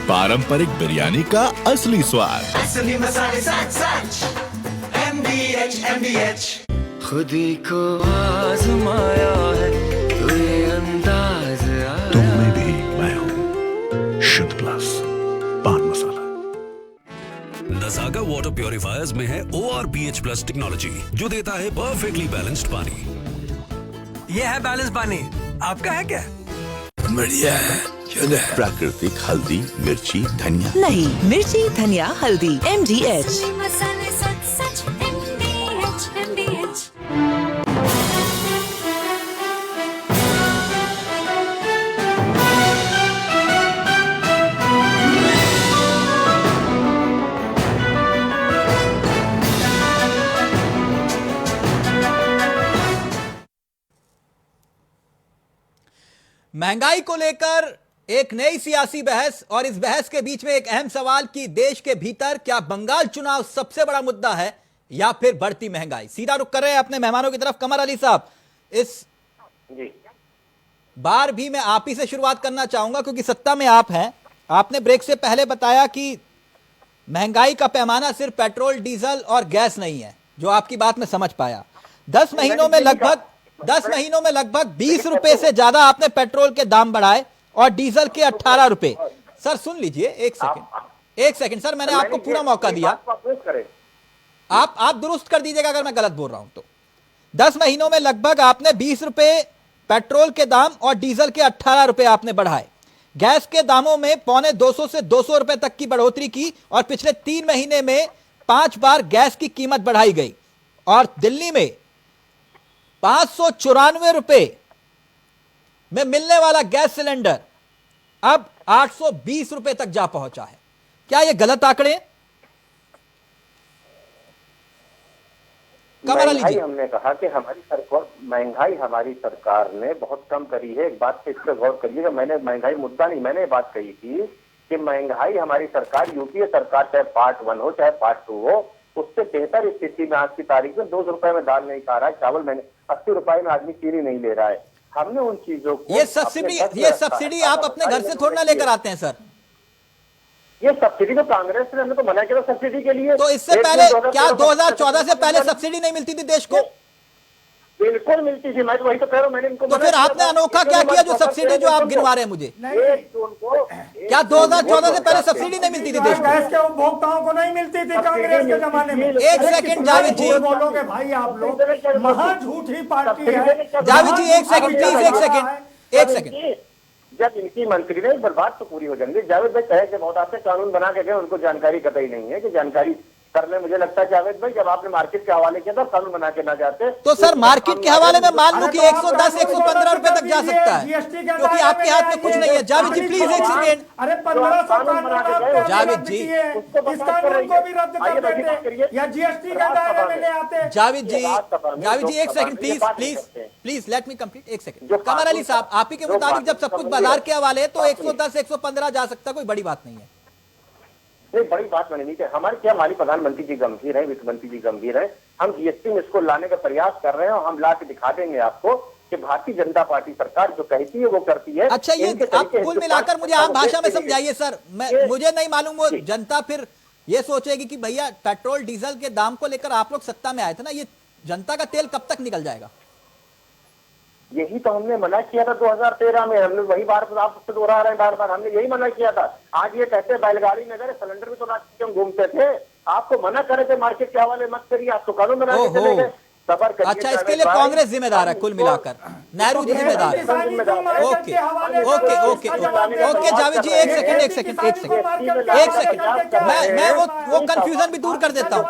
पारंपरिक बिरयानी का असली स्वाद। असली मसाले सच सच। MDH। खुदी को आजमाया है तो ये अंदाज आया। तुम में भी मैं हूँ शुद्ध प्लस पान मसाला। नज़ागा वाटर प्योरीफायर्स में है ORPH प्लस टेक्नोलॉजी, जो देता है परफेक्टली बैलेंस्ड पानी। ये है बैलेंस पानी, आपका है क्या? बढ़िया है। प्राकृतिक हल्दी, मिर्ची, धनिया। नहीं, मिर्ची, धनिया, हल्दी। MDH। मसाले सच सच। MDH। महंगाई को लेकर एक नई सियासी बहस, और इस बहस के बीच में एक अहम सवाल कि देश के भीतर क्या बंगाल चुनाव सबसे बड़ा मुद्दा है या फिर बढ़ती महंगाई। सीधा रुख कर रहे हैं अपने मेहमानों की तरफ। कमर अली साहब, इस बार भी मैं आप ही से शुरुआत करना चाहूंगा क्योंकि सत्ता में आप हैं। आपने ब्रेक से पहले बताया कि महंगाई का पैमाना सिर्फ पेट्रोल, डीजल और गैस नहीं है, जो आपकी बात में समझ पाया। 10 महीनों में लगभग 20 रुपए से ज्यादा आपने पेट्रोल के दाम बढ़ाए और डीजल के 18 रुपए। सर सुन लीजिए, एक सेकंड सर, मैंने आपको पूरा मौका दिया। आप दुरुस्त कर दीजिएगा अगर मैं गलत बोल रहा हूं तो। 10 महीनों में लगभग आपने 20 रुपए पेट्रोल के दाम और डीजल के 18 रुपए आपने बढ़ाए। गैस के दामों में 250 से 200 रुपए तक की बढ़ोतरी की और पिछले 3 महीने में 5 बार गैस की कीमत बढ़ाई गई। और दिल्ली में 594 रुपए में मिलने वाला गैस सिलेंडर अब 820 रुपए तक जा पहुंचा है। क्या यह गलत आंकड़े? महंगाई हमने कहा कि महंगाई हमारी सरकार ने बहुत कम करी है। एक बात पे इस पर गौर करिएगा, मैंने महंगाई मुद्दा नहीं, मैंने बात कही थी कि महंगाई हमारी सरकार, यूपीए सरकार, चाहे पार्ट 1 हो चाहे पार्ट 2 हो, उससे बेहतर स्थिति में आज की तारीख में 200 रुपए में दाल नहीं खा रहा है, चावल मैंने 80 रुपए में आदमी चीनी नहीं ले रहा है। हमने उन चीजों को, ये सब्सिडी आप अपने घर से थोड़ा ना लेकर आते हैं सर। ये सब्सिडी तो कांग्रेस ने, हमने तो मना किया सब्सिडी के लिए। तो इससे पहले क्या 2014 से पहले सब्सिडी नहीं मिलती थी देश को? बिल्कुल मिलती थी, मैं तो वही तो कह रहा हूं, मैंने इनको। तो फिर आपने अनोखा क्या किया जो सब्सिडी जो आप गिनवा रहे हैं मुझे? क्या 2014 से पहले सब्सिडी नहीं मिलती थी देश को? गैस के उपभोक्ताओं को नहीं मिलती थी कांग्रेस के जमाने में। एक सेकंड जावेद जी, बोलोगे भाई आप लोग, महा झूठी पार्टी है। जावेद जी एक सेकंड प्लीज, एक सेकंड। जब इनकी मंत्री ने, एक बार बात तो पूरी हो जाएंगे। जावेद भाई कहे कि बहुत आपसे कानून बना के गए, उनको जानकारी कतई नहीं है कि जानकारी करने, मुझे लगता है जावेद भाई जब आपने मार्केट के हवाले किया था कानून बना के ना जाते तो सर मार्केट के हवाले में मान लो कि 110 115 रुपए तक जा सकता है क्योंकि आपके हाथ में कुछ नहीं है। जावेद जी प्लीज एक सेकेंड। अरे 1500 जावेद जी, इस कानून को भी रद्द कर देते या जीएसटी के दायरे में ले आते। जावेद जी एक second please let me complete. एक सेकंड। कमर अली साहब, आप ही के मुताबिक जब सब कुछ बाजार के हवाले है तो 110 115 जा सकता, कोई बड़ी बात नहीं है। नहीं, बड़ी बात मैंने नहीं कही। हमारे क्या हमारी प्रधानमंत्री जी गंभीर है, वित्त मंत्री जी गंभीर है। हम जीएसटी में इसको लाने का प्रयास कर रहे हैं और हम ला के दिखा देंगे आपको कि भारतीय जनता पार्टी सरकार जो कहती है वो करती है। अच्छा, ये आप कुल मिलाकर मुझे आम भाषा में समझाइए सर। मुझे नहीं मालूम वो जनता फिर ये सोचेगी कि भैया पेट्रोल डीजल के दाम को लेकर आप लोग सत्ता में आए थे ना, ये जनता का तेल कब तक निकल जाएगा? यही तो हमने मना किया था 2013 में। हमने वही बार आप दोहरा रहे हैं बार बार, हमने यही मना किया था। आज ये कहते हैं बैलगाड़ी में गए, सिलेंडर भी तो ना क्यों घूमते थे, आपको मना करे थे मार्केट के हवाले मत करिए, आप तो कानून बना के चले गए। अच्छा, इसके लिए कांग्रेस जिम्मेदार है कुल मिलाकर, नेहरू जी जिम्मेदार है। Okay okay okay okay Javed ji, एक सेकंड मैं वो कंफ्यूजन भी दूर कर देता हूँ।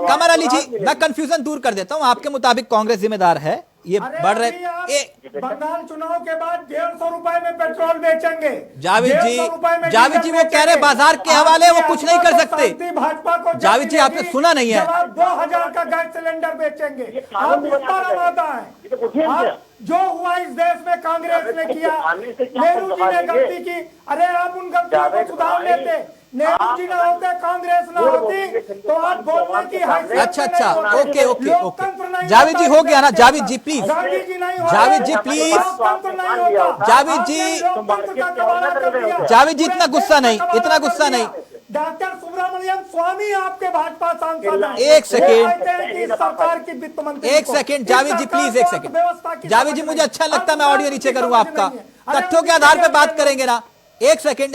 कमर अली जी, मैं कंफ्यूजन दूर कर देता हूँ। आपके मुताबिक कांग्रेस जिम्मेदार है, ये बढ़ रहे बंगाल चुनाव के बाद 150 रुपए में पेट्रोल बेचेंगे। जावेद जी वो कह रहे बाजार के हवाले वो कुछ नहीं कर सकते। भाजपा को जावेद जी आपने सुना नहीं है। 2000 का गैस सिलेंडर बेचेंगे। आप इस बार वादा है जो हुआ इस देश में कांग्रेस ने किया, नेहरू जी ने गलती की, अरे आप उन गलतियों को सुधार लेते। नेहरू जी ना होते, कांग्रेस ना होती, तो आज बोलने की हैसियत अच्छा okay okay okay Javed ji हो गया ना। जावेद जी प्लीज, जावेद जी प्लीज, जावेद जी इतना गुस्सा नहीं। डॉक्टर सुब्रमण्यम स्वामी आपके भाजपा सांसद हैं। एक सेकेंड सरकार की वित्त मंत्री, एक सेकेंड जावेद जी प्लीज, एक सेकेंड जावेद जी, मुझे अच्छा लगता है, मैं ऑडियो नीचे करूंगा आपका, तथ्यों के आधार पे बात करेंगे ना। एक सेकेंड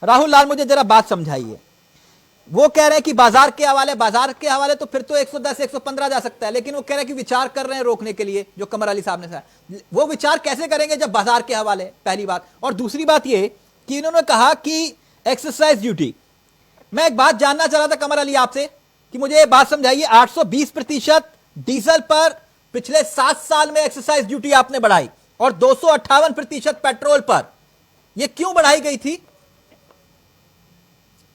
राहुल लाल, मुझे जरा बात समझाइए। वो कह रहे हैं कि बाजार के हवाले तो फिर तो 110 115 जा सकता है, लेकिन वो कह रहे हैं कि विचार कर रहे हैं रोकने के लिए, जो कमर अली साहब ने कहा। वो विचार कैसे करेंगे जब बाजार के हवाले, पहली बात। और दूसरी बात ये कि इन्होंने कहा कि एक्सरसाइज ड्यूटी, मैं एक बात जानना चाह रहा था कमर अली आपसे कि मुझे ये बात समझाइए, 820% डीजल पर पिछले 7 साल में एक्सरसाइज ड्यूटी आपने बढ़ाई और 258% पेट्रोल पर, यह क्यों बढ़ाई गई थी?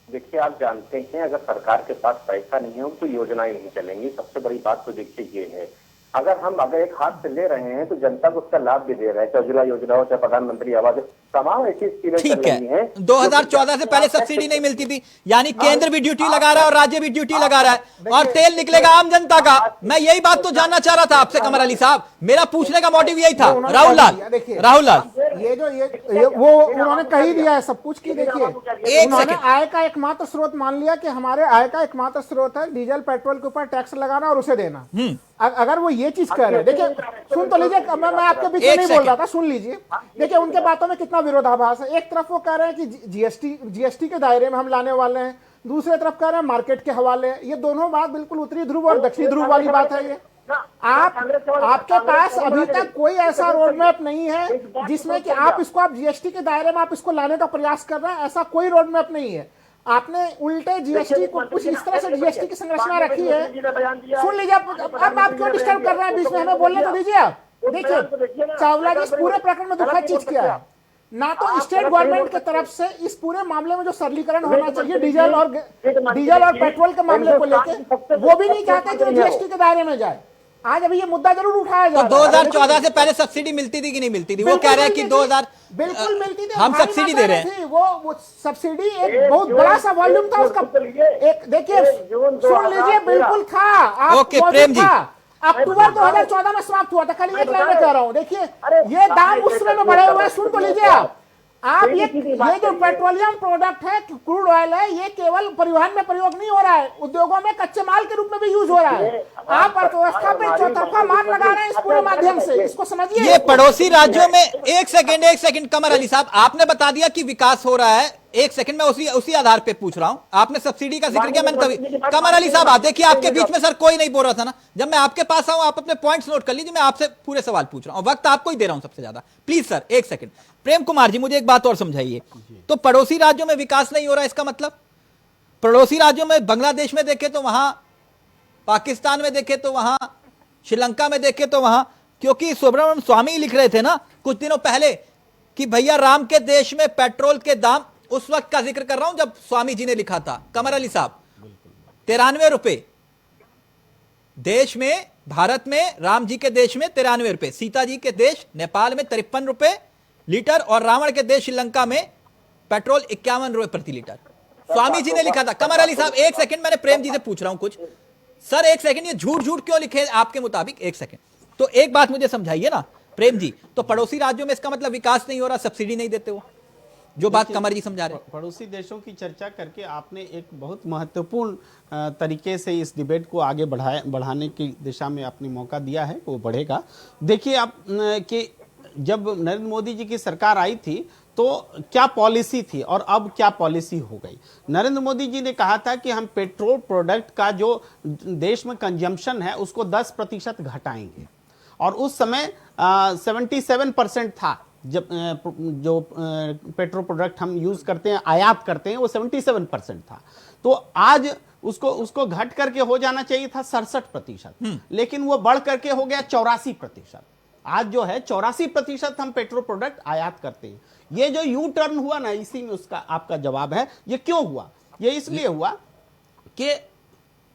देखिए, आप जानते हैं अगर सरकार के पास पैसा नहीं है तो योजनाएं नहीं चलेंगी। सबसे बड़ी बात तो देखिए ये है, अगर एक हाथ से ले रहे हैं तो जनता को उसका लाभ भी दे रहे हैं, चाहे उज्ज्वला योजना हो, चाहे प्रधानमंत्री आवास, तमाम ऐसी स्कीमें चल रही हैं। 2014 से पहले सब्सिडी नहीं मिलती थी, यानी केंद्र भी ड्यूटी लगा रहा है और राज्य भी ड्यूटी लगा रहा है, और तेल निकलेगा आम जनता का। मैं यही बात तो जानना चाह रहा था आपसे कमर अली साहब, मेरा पूछने का मोटिव यही था। राहुल लाल, ये वो उन्होंने कही दिया है सब कुछ की। देखिए, उन्होंने आय का एकमात्र स्रोत मान लिया कि हमारे आय का एकमात्र स्रोत है डीजल पेट्रोल के ऊपर टैक्स लगाना और उसे देना। अगर वो ये चीज कर रहे हैं, देखिए सुन तो लीजिए, मैं आपके पीछे नहीं बोल रहा था, सुन लीजिए। देखिए उनके बातों में कितना विरोधाभास है। एक तरफ वो कह रहे हैं कि जीएसटी के दायरे में हम लाने वाले हैं, दूसरे तरफ कह रहे हैं मार्केट के हवाले। ये दोनों बात बिल्कुल उत्तरी ध्रुव और दक्षिणी ध्रुव वाली बात है। ये आपके पास अभी तक कोई ऐसा रोड मैप नहीं है जिसमें कि आप जीएसटी के दायरे में आप इसको लाने का प्रयास कर रहे हैं, ऐसा कोई रोड मैप नहीं है। आपने उल्टे जीएसटी को कुछ इस तरह से जीएसटी की संरचना रखी है। सुन लीजिए, अब आप क्यों डिस्टर्ब कर रहे हैं बीच में, हमें बोलने तो दीजिए आप। देखिए, चावला जी इस पूरे प्रकरण में दुखद चीज क्या है, ना तो स्टेट गवर्नमेंट की तरफ से इस पूरे मामले में जो सरलीकरण होना चाहिए डीजल और पेट्रोल के मामले को लेकर, वो भी नहीं चाहते कि जीएसटी के दायरे में जाए। आज अभी ये मुद्दा जरूर उठाया जा रहा है। 2014 से पहले सब्सिडी मिलती थी कि नहीं मिलती थी? वो कह रहे हैं कि 2000 बिल्कुल मिलती थी, हम सब्सिडी दे रहे हैं। वो सब्सिडी एक बहुत बड़ा सा वॉल्यूम था उसका। एक देखिए, सुन लीजिए, बिल्कुल था। ओके प्रेम जी, अक्टूबर 2014 में समाप्त हुआ था। खाली एक लाइन में कह रहा हूँ, देखिए ये दाम उस समय में बढ़े हुए हैं। सुन तो लीजिए आप ये जो पेट्रोलियम प्रोडक्ट है, क्रूड ऑयल है, ये केवल परिवहन में प्रयोग नहीं हो रहा है, उद्योगों में कच्चे माल के रूप में भी यूज हो रहा है। आप अर्थव्यवस्था पे चौतरफा मार लगा रहे हैं इस पूरे माध्यम से, इसको समझिए। ये पड़ोसी राज्यों में एक सेकंड कमर अली साहब, आपने बता दिया कि विकास हो रहा है। एक सेकंड, मैं उसी आधार पे पूछ रहा हूं। आपने सब्सिडी का जिक्र किया, मैंने कभी कमर अली साहब आप देखिए, आपके बीच में सर कोई नहीं बोल रहा था ना। जब मैं आपके पास आऊं, आप अपने पॉइंट्स नोट कर लीजिए, मैं आपसे पूरे सवाल पूछ रहा हूं, वक्त आपको ही दे रहा हूं सबसे ज्यादा। प्लीज सर, एक सेकंड। प्रेम कुमार जी, मुझे एक बात और समझाइए। तो पड़ोसी राज्यों में विकास नहीं हो रहा, इसका मतलब पड़ोसी राज्यों में बांग्लादेश में देखे तो वहां, पाकिस्तान में देखे तो वहां, श्रीलंका में देखे तो वहां, क्योंकि सुब्रमण्यम स्वामी लिख रहे थे ना कुछ दिनों पहले कि भैया राम के देश में पेट्रोल के दाम, उस वक्त का जिक्र कर रहा हूं जब स्वामी जी ने लिखा था कमर अली साहब, 93 रुपए देश में, भारत में, राम जी के देश में 93 रुपए, सीता जी के देश नेपाल में 53 रुपए लीटर, और रावण के देश श्रीलंका में पेट्रोल 51 रुपए प्रति लीटर। स्वामी जी ने लिखा था। कमर अली साहब एक सेकंड, मैंने प्रेम जी से पूछ रहा हूं कुछ। सर एक सेकंड, ये झूठ क्यों लिखे आपके मुताबिक? एक सेकंड, तो एक बात मुझे समझाइए ना प्रेम जी। तो पड़ोसी राज्यों में इसका मतलब विकास नहीं हो रहा, सब्सिडी नहीं देते हो। जो बात कमर जी समझा रहे हैं। पड़ोसी देशों की चर्चा करके आपने एक बहुत महत्वपूर्ण तरीके से इस डिबेट को आगे बढ़ाने की दिशा में आपने मौका दिया है, वो बढ़ेगा। देखिए आप कि जब नरेंद्र मोदी जी की सरकार आई थी तो क्या पॉलिसी थी और अब क्या पॉलिसी हो गई। नरेंद्र मोदी जी ने कहा था कि हम पेट्रोल प्रोडक्ट का जो देश में कंजम्पशन है उसको 10% घटाएंगे, और उस समय 77% था। जब जो पेट्रोल प्रोडक्ट हम यूज करते हैं, आयात करते हैं, वो 77% था। तो आज उसको घट करके हो जाना चाहिए था 67%, लेकिन वो बढ़ करके हो गया 84%। आज जो है 84% हम पेट्रोल प्रोडक्ट आयात करते हैं। ये जो यू टर्न हुआ ना, इसी में उसका आपका जवाब है। ये क्यों हुआ? ये इसलिए हुआ कि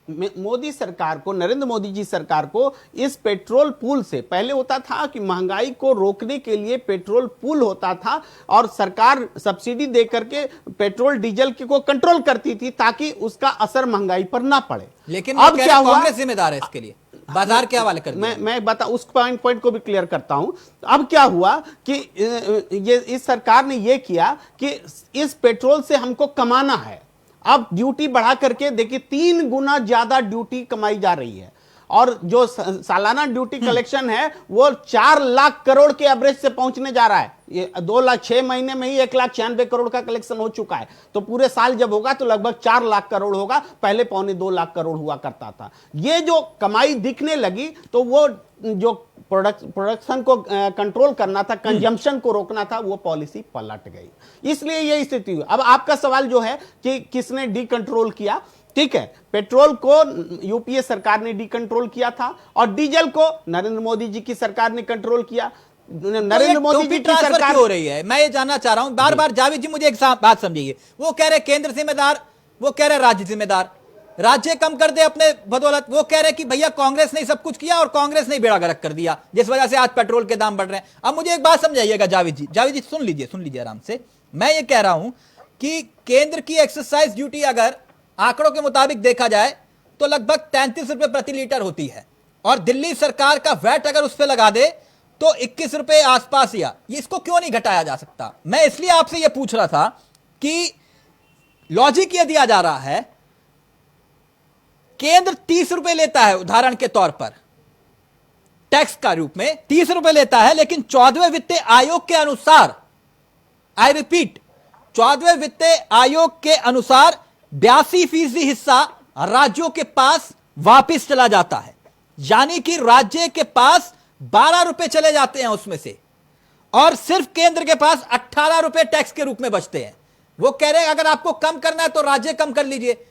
मोदी सरकार को, नरेंद्र मोदी जी सरकार को इस पेट्रोल पूल से, पहले होता था कि महंगाई को रोकने के लिए पेट्रोल पूल होता था और सरकार सब्सिडी दे करके पेट्रोल डीजल को कंट्रोल करती थी ताकि उसका असर महंगाई पर ना पड़े। लेकिन अब क्या हुआ? कांग्रेस जिम्मेदार है इसके लिए, बाजार के हवाले कर। मैं बता उस पॉइंट को भी क्लियर करता हूं। अब क्या हुआ कि ये इस सरकार ने ये किया कि इस पेट्रोल से हमको कमाना है। अब ड्यूटी बढ़ा करके देखिए 3 गुना ज्यादा ड्यूटी कमाई जा रही है, और जो सालाना ड्यूटी कलेक्शन है वो 4 लाख करोड़ के एवरेज से पहुंचने जा रहा है। ये 2 लाख 6 महीने में ही 1,96,000 करोड़ का कलेक्शन हो चुका है। तो पूरे साल जब होगा तो लगभग 4 लाख करोड़ होगा, पहले 1.25-2 लाख करोड़ हुआ करता था। ये जो कमाई दिखने लगी तो वो जो प्रोडक्शन को कंट्रोल करना था, कंजम्पशन को रोकना था, वो पॉलिसी पलट गई। इसलिए ये स्थिति हुई। अब आपका सवाल जो है कि किसने डी कंट्रोल किया, ठीक है, पेट्रोल को यूपीए सरकार ने डी कंट्रोल किया था और डीजल को नरेंद्र मोदी जी की सरकार ने कंट्रोल किया। नरेंद्र मोदी जी की सरकार हो रही है, मैं ये जानना चाह रहा हूं। बार बार जावेद जी मुझे एक बात समझिए, वो कह रहे केंद्र जिम्मेदार, वो कह रहे राज्य जिम्मेदार, राज्य कम कर दे अपने बदौलत। वो कह रहे कि भैया कांग्रेस ने सब कुछ किया और कांग्रेस ने बेड़ा गर्क कर दिया, जिस वजह से आज पेट्रोल के दाम बढ़ रहे हैं। अब मुझे एक बात समझाइएगा जावेद जी सुन लीजिए आराम से। मैं ये कह रहा हूं कि केंद्र की एक्सरसाइज ड्यूटी अगर आंकड़ों के मुताबिक देखा जाए तो लगभग 33 रुपए प्रति लीटर होती है, और दिल्ली सरकार का वैट अगर उस पर लगा दे तो 21 रुपए आसपास, या ये इसको क्यों नहीं घटाया जा सकता? मैं इसलिए आपसे यह पूछ रहा था कि लॉजिक यह दिया जा रहा है, केंद्र 30 रुपए लेता है उदाहरण के तौर पर, टैक्स का रूप में 30 रुपए लेता है, लेकिन 14वें वित्त आयोग के अनुसार, आई रिपीट, 14वें वित्त आयोग के अनुसार 82% हिस्सा राज्यों के पास वापस चला जाता है। यानी कि राज्य के पास 12 रुपए चले जाते हैं उसमें से, और सिर्फ केंद्र के पास 18 रुपए टैक्स के रूप में बचते हैं। वो कह रहे हैं अगर आपको कम करना है तो राज्य कम कर लीजिए।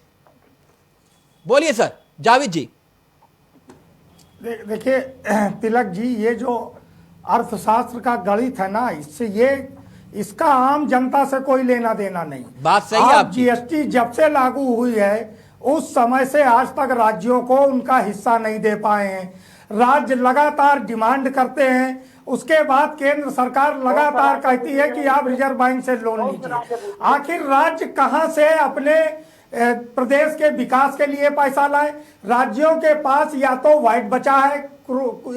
बोलिए सर जावेद जी। देखिए तिलक जी, ये जो अर्थशास्त्र का गणित है ना, इसका आम जनता से कोई लेना देना नहीं। बात सही है आपकी। जीएसटी जब से लागू हुई है उस समय से आज तक राज्यों को उनका हिस्सा नहीं दे पाए हैं। राज्य लगातार डिमांड करते हैं, उसके बाद केंद्र सरकार लगातार कहती है कि आप रिजर्व बैंक से लोन लीजिए। आखिर राज्य कहां से अपने प्रदेश के विकास के लिए पैसा लाए? राज्यों के पास या तो वाइट बचा है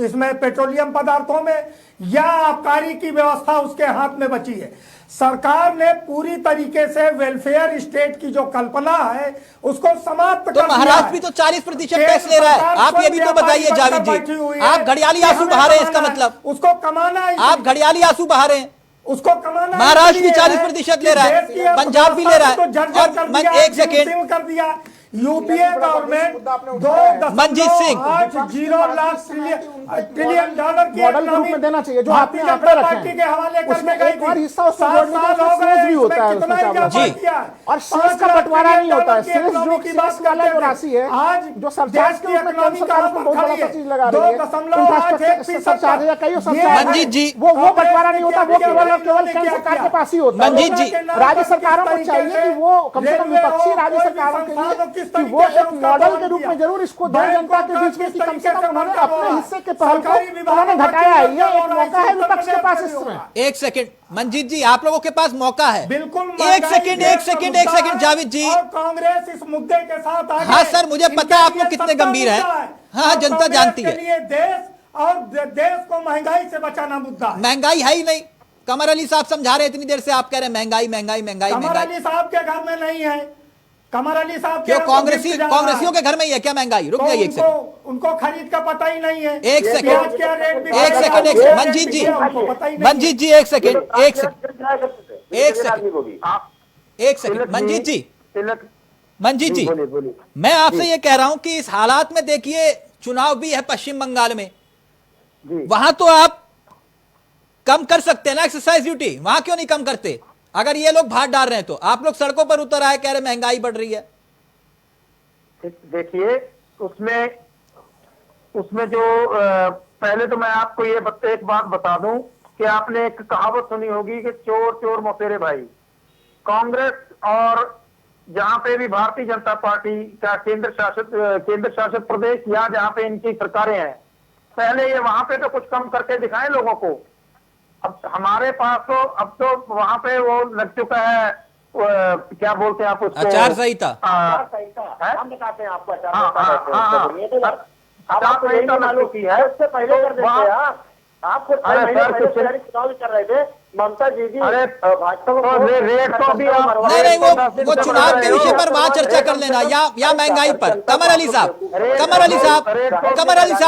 इसमें पेट्रोलियम पदार्थों में, या आबकारी की व्यवस्था उसके हाथ में बची है। सरकार ने पूरी तरीके से वेलफेयर स्टेट की जो कल्पना है उसको समाप्त कर दिया है। महाराष्ट्र भी तो 40% टैक्स ले रहा है। आप ये भी तो बताइए जावेद जी, आप घड़ियाली आंसू बहा रहे हैं, इसका मतलब उसको कमाना है। आप घड़ियाली आंसू बहा रहे हैं। उसको कमाना, महाराष्ट्र भी 40% ले रहा है, पंजाब भी ले रहा है। और एक सेकेंड कर दिया UPA government 2.8 lakh trillion dollar की मॉडल रूप में देना चाहिए, जो आपने आंकड़े रखे के हवाले उसमें एक और हिस्सा उसको जोड़ने का सेस भी होता है उसमें और सेस का बंटवारा नहीं होता है। सेस जो सेस वाला जो राशि है, आज जो सरचार्ज के रूप में केंद्र सरकार उसमें बहुत बड़ा सा चीज लगा रही है, इंफ्रास्ट्रक्चर सरचार्ज या कई सरचार्ज, मंजीत जी वो बंटवारा नहीं होता, वो केवल और केवल केंद्र सरकार के पास ही होता है। मंजीत जी, राज्य सरकारों को चाहिए कि वो कम से कम विपक्षी राज्य सरकारों के लिए कि वो एक मॉडल के रूप में जरूर इसको दें जनता के बीच में कि कम से कम उन्होंने अपने हिस्से के पहल को उन्होंने घटाया है। ये एक मौका है विपक्ष के पास इसमें। एक सेकंड मंजीत जी, आप लोगों के पास मौका है। बिल्कुल एक सेकंड जावेद जी। कांग्रेस इस मुद्दे के साथ आगे। हाँ सर, मुझे पता है आप लोग कितने गंभीर हैं। हाँ, जनता जानती है। देश और देश को महंगाई से बचाना मुद्दा है। महंगाई है ही नहीं, कमर अली साहब समझा रहे हैं इतनी देर से, आप कह रहे हैं महंगाई महंगाई महंगाई कमर महंगाई। अली साहब के घर में नहीं है, कमर अली साहब क्यों कांग्रेसियों के घर में ही है क्या महंगाई? रुक जाइए एक सेकंड, उनको खरीद का पता ही नहीं है। एक सेकंड मंजीत जी, मंजीत जी एक सेकंड मंजीत जी, मैं आपसे ये कह रहा हूं कि इस हालात में देखिए चुनाव भी है पश्चिम बंगाल में, वहां तो आप कम कर सकते हैं ना एक्सरसाइज ड्यूटी, वहां क्यों नहीं कम करते? अगर ये लोग भाग डाल रहे हैं तो आप लोग सड़कों पर उतर आए कह रहे महंगाई बढ़ रही है। देखिए उसमें जो पहले तो मैं आपको ये एक बात बता दूं कि आपने एक कहावत सुनी होगी कि चोर चोर मौसेरे भाई। कांग्रेस और जहां पे भी भारतीय जनता पार्टी का केंद्र शासित प्रदेश या जहां पे इनकी सरकारें हैं, पहले ये वहां पे तो कुछ कम करके दिखाएं लोगों को। अब हमारे पास तो अब तो वहां पे वो लग चुका है, क्या बोलते हैं आप उसको, आचार संहिता। हम बताते हैं आपको आचार संहिता लग चुकी है। उससे पहले कर देते आप चुनाव कर रहे थे ममता जी की, भाजपा को रेट तो भी नहीं वो चुनाव के विषय पर वहां चर्चा कर लेना या महंगाई पर। कमर अली साहब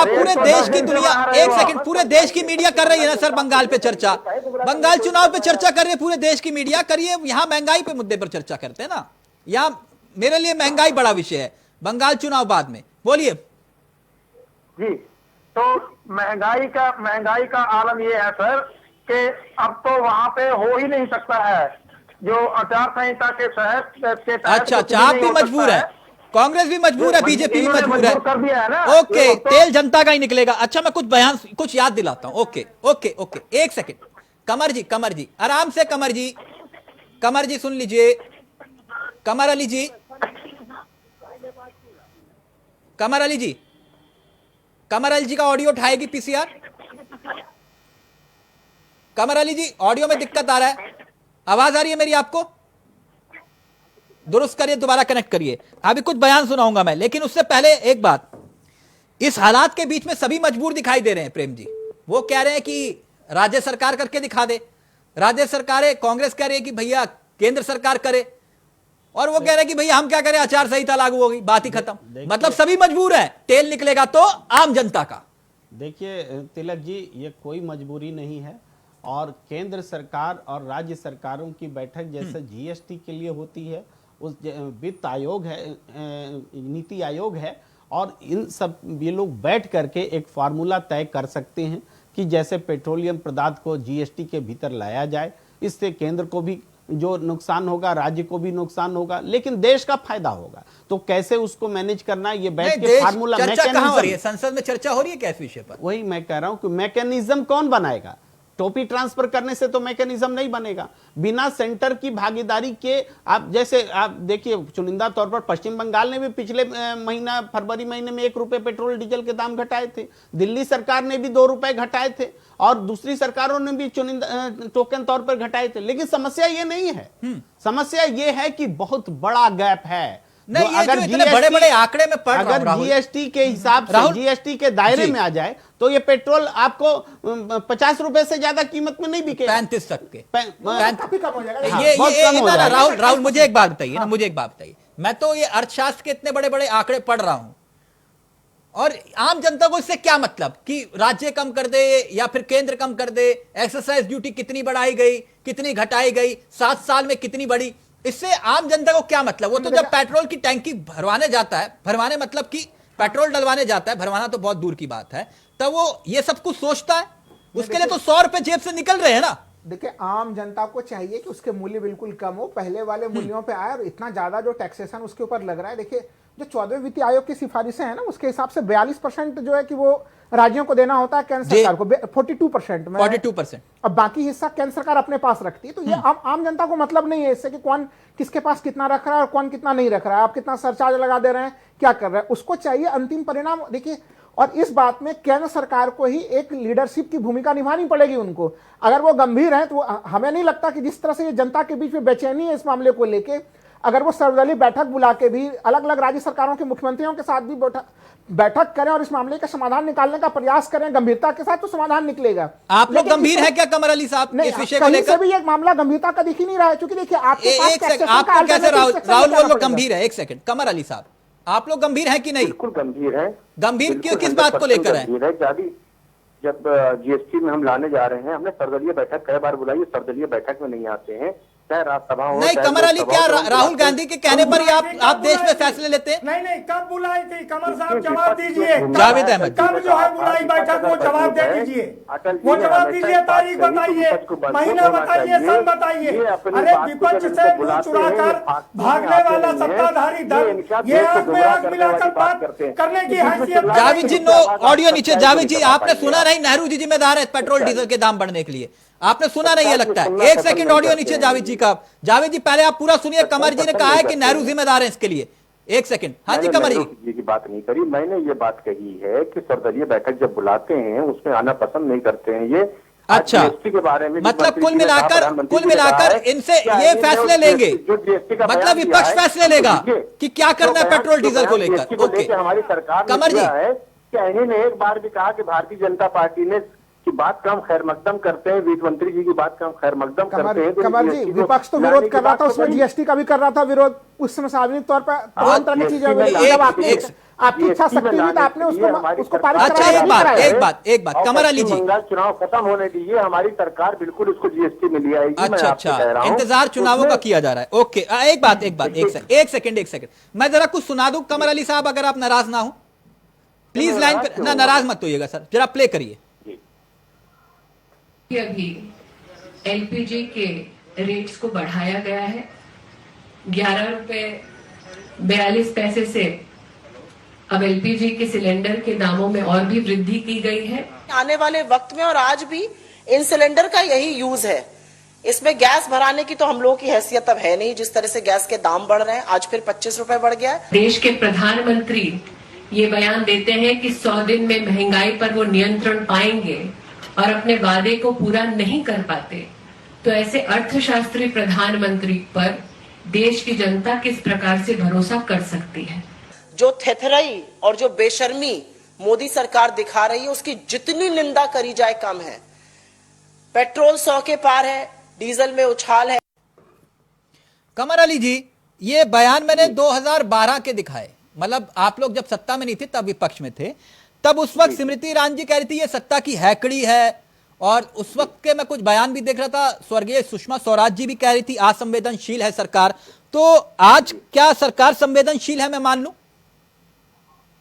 पूरे देश की दुनिया, एक सेकंड, पूरे देश की मीडिया कर रही है ना सर बंगाल पे चर्चा, बंगाल चुनाव पे चर्चा कर रही है पूरे देश की मीडिया, करिए यहाँ महंगाई पे मुद्दे पर चर्चा करते हैं ना। यहाँ मेरे लिए महंगाई बड़ा विषय है, बंगाल चुनाव बाद में। बोलिए जी। तो महंगाई का आलम यह है सर कि अब तो वहां पे हो ही नहीं सकता है जो आचार संहिता के तहत। अच्छा, आप भी मजबूर है, कांग्रेस भी मजबूर है, बीजेपी भी मजबूर है, कर दिया है ना। ओके, तेल जनता का ही निकलेगा। अच्छा मैं कुछ याद दिलाता हूं। ओके, एक सेकंड, कमर जी आराम से, कमर जी सुन लीजिए, कमर अली जी का ऑडियो उठाएगी पीसीआर। कमर अली जी ऑडियो में दिक्कत आ रहा है, आवाज आ रही है मेरी आपको? दुरुस्त करिए, दोबारा कनेक्ट करिए। अभी कुछ बयान सुनाऊंगा मैं, लेकिन उससे पहले एक बात, इस हालात के बीच में सभी मजबूर दिखाई दे रहे हैं। प्रेम जी वो कह रहे हैं कि राज्य सरकार करके दिखा दे, राज्य सरकारें, कांग्रेस कह रही है कि भैया केंद्र सरकार करे, और वो कह रहे हैं कि भैया हम क्या करें, आचार संहिता लागू होगी, बात ही खत्म। मतलब सभी मजबूर हैं, तेल निकलेगा तो आम जनता का। देखिए तिलक जी, ये कोई मजबूरी नहीं है, और केंद्र सरकार और राज्य सरकारों की बैठक जैसे जीएसटी के लिए होती है, उस वित्त आयोग है, नीति आयोग है, और इन सब ये लोग बैठ करके एक फार्मूला तय कर सकते हैं कि जैसे पेट्रोलियम पदार्थ को जीएसटी के भीतर लाया जाए। इससे केंद्र को भी जो नुकसान होगा, राज्य को भी नुकसान होगा, लेकिन देश का फायदा होगा। तो कैसे उसको मैनेज करना, ये बैठ के फार्मूला, मैकेनिज्म, संसद में चर्चा हो रही है क्या इस विषय पर? वही मैं कह रहा हूं कि मैकेनिज्म कौन बनाएगा? टोपी ट्रांसफर करने से तो मैकेनिज्म नहीं बनेगा, बिना सेंटर की भागीदारी के। आप जैसे आप देखिए, चुनिंदा तौर पर पश्चिम बंगाल ने भी पिछले महीना फरवरी महीने में 1 रुपए पेट्रोल डीजल के दाम घटाए थे, दिल्ली सरकार ने भी 2 रुपए घटाए थे, और दूसरी सरकारों ने भी चुनिंदा टोकन तौर पर घटाए थे। लेकिन समस्या ये नहीं है, समस्या ये है कि बहुत बड़ा गैप है। नहीं, अगर बड़े बड़े आंकड़े में पढ़ रहा हूं, अगर जीएसटी के हिसाब से, जीएसटी के दायरे में आ जाए तो ये पेट्रोल आपको 50 रुपए से ज्यादा कीमत में नहीं बिके, 35 तक के हाँ, राहुल मुझे एक बात बताइए, मैं तो ये अर्थशास्त्र के इतने बड़े बड़े आंकड़े पढ़ रहा हूं, और आम जनता को इससे क्या मतलब कि राज्य कम कर दे या फिर केंद्र कम कर दे, एक्सरसाइज ड्यूटी कितनी बढ़ाई गई, कितनी घटाई गई, 7 साल में कितनी बढ़ी, इससे आम जनता को क्या मतलब? वो तो जब पेट्रोल की टैंकी भरवाने जाता है, भरवाने मतलब कि पेट्रोल डलवाने जाता है, भरवाना तो बहुत दूर की बात है, तब वो ये सब कुछ सोचता है। उसके लिए तो 100 रुपए जेब से निकल रहे हैं ना। देखिए, आम जनता को चाहिए कि उसके मूल्य बिल्कुल कम हो, पहले वाले मूल्यों पे आए, और इतना ज्यादा जो टैक्सेशन उसके ऊपर लग रहा है। देखिए, जो 14वें वित्त आयोग की सिफारिशें हैं ना, उसके हिसाब से 42% जो है कि वो राज्यों को देना होता है, केंद्र सरकार को 42% में, 42%, अब बाकी हिस्सा केंद्र सरकार अपने पास रखती है। तो ये आम जनता को मतलब नहीं है इससे कि कौन किसके पास कितना रख रहा है और कौन कितना नहीं रख रहा है, आप कितना सरचार्ज लगा दे रहे हैं, क्या कर रहे हैं, उसको चाहिए अंतिम परिणाम। देखिए, और इस बात में केंद्र सरकार को ही एक लीडरशिप की भूमिका निभानी पड़ेगी उनको। अगर वो गंभीर हैं तो हमें नहीं लगता कि जिस तरह से ये जनता के बीच में बेचैनी है इस मामले को लेके, अगर वो सर्वदलीय बैठक बुला के भी अलग अलग राज्य सरकारों के मुख्यमंत्रियों के साथ भी बैठक करें और इस मामले का समाधान निकालने का प्रयास करें गंभीरता के साथ, तो समाधान निकलेगा। आप लोग गंभीर है क्या कमर अली साहब इस विषय को लेकर? भी एक मामला गंभीरता का दिख ही नहीं रहा है, क्योंकि देखिए आपके पास आपको कैसे राहुल वो लोग गंभीर है? एक सेकंड, कमर अली साहब आप लोग गंभीर है कि नहीं? बिल्कुल गंभीर है। गंभीर क्यों, किस बात को लेकर है? जब जीएसटी में हम लाने जा रहे हैं, हमने सर्वदलीय बैठक कई बार बुलाई, सर्वदलीय बैठक में नहीं आते हैं, चाहे राज्यसभा हो। नहीं कमर अली, क्या राहुल गांधी के कहने पर ही आप देश में फैसले लेते हैं? नहीं, कब बुलाई थी कमर साहब, जवाब दीजिए। जावेद अहमद, कब जो है बुलाई बैठक, वो जवाब दे दीजिए, वो जवाब दीजिए, तारीख बताइए, महीना बताइए, सन बताइए। अरे विपक्ष से मुंह चुराकर भागने वाला सत्ताधारी दल ये आंख में आंख मिलाकर बात करने की हैसियत। जावेद जी, नो ऑडियो नीचे। जावेद जी, आपने सुना नहीं नेहरू जी जिम्मेदार है पेट्रोल डीजल के दाम बढ़ने के लिए? आपने सुना नहीं है लगता है। एक सेकंड ऑडियो नीचे जावेद जी का। जावेद जी पहले आप पूरा सुनिए, कमर जी ने कहा है कि नेहरू जिम्मेदार है इसके लिए। एक सेकंड। हाँ जी कमर जी की बात नहीं करी, मैंने ये बात कही है कि सर्वदलीय बैठक जब बुलाते हैं उसमें आना पसंद नहीं करते हैं ये। अच्छा, के बारे में मतलब कुल मिलाकर इनसे ये फैसले लेंगे, मतलब विपक्ष फैसले लेगा कि क्या करना है पेट्रोल डीजल को लेकर। ओके, हमारी सरकार कमर जी है कि इन्होंने एक बार भी कहा कि भारतीय जनता पार्टी ने की बात का हम खैर मकदम करते हैं, वित्त मंत्री जी की बात का हम खैर मकदम करते हैं। कमर जी, विपक्ष तो विरोध कर रहा था, उसमें जीएसटी का भी कर रहा था विरोध, उस समय सार्वजनिक तौर पर तमाम तरह की चीजें आपकी इच्छा शक्ति हुई तो आपने उसको पारित कराया। अच्छा, एक बात कमर अली जी, चुनाव खत्म होने दीजिए, हमारी सरकार बिल्कुल इसको जीएसटी में ले आएगी। अच्छा, इंतजार चुनावों का किया जा रहा है। ओके, एक सेकंड मैं जरा कुछ सुना दूं कमर अली साहब, अगर आप नाराज ना हो प्लीज लाइन पे ना, नाराज मत होइएगा सर, जरा प्ले करिए। अभी एलपीजी के रेट्स को बढ़ाया गया है, 11 रुपए 42 पैसे से अब एलपीजी के सिलेंडर के दामों में और भी वृद्धि की गई है आने वाले वक्त में। और आज भी इन सिलेंडर का यही यूज है, इसमें गैस भराने की तो हम लोगों की हैसियत अब है नहीं। जिस तरह से गैस के दाम बढ़ रहे हैं, आज फिर 25 रुपए बढ़ गया है। देश के प्रधानमंत्री ये बयान देते हैं कि 100 दिन में महंगाई पर वो नियंत्रण पाएंगे और अपने वादे को पूरा नहीं कर पाते, तो ऐसे अर्थशास्त्री प्रधानमंत्री पर देश की जनता किस प्रकार से भरोसा कर सकती है? जो थेथराई और जो बेशर्मी मोदी सरकार दिखा रही है, उसकी जितनी निंदा करी जाए कम है। पेट्रोल 100 के पार है, डीजल में उछाल है। कमर अली जी, ये बयान मैंने 2012 के दिखाए, मतलब आप लोग जब सत्ता में नहीं थे तब विपक्ष में थे, तब उस वक्त स्मृति ईरानी जी कह रही थी ये सत्ता की हैकड़ी है, और उस वक्त के मैं कुछ बयान भी देख रहा था, स्वर्गीय सुषमा स्वराज जी भी कह रही थी असंवेदनशील है सरकार। तो आज क्या सरकार संवेदनशील है, मैं मान लूं?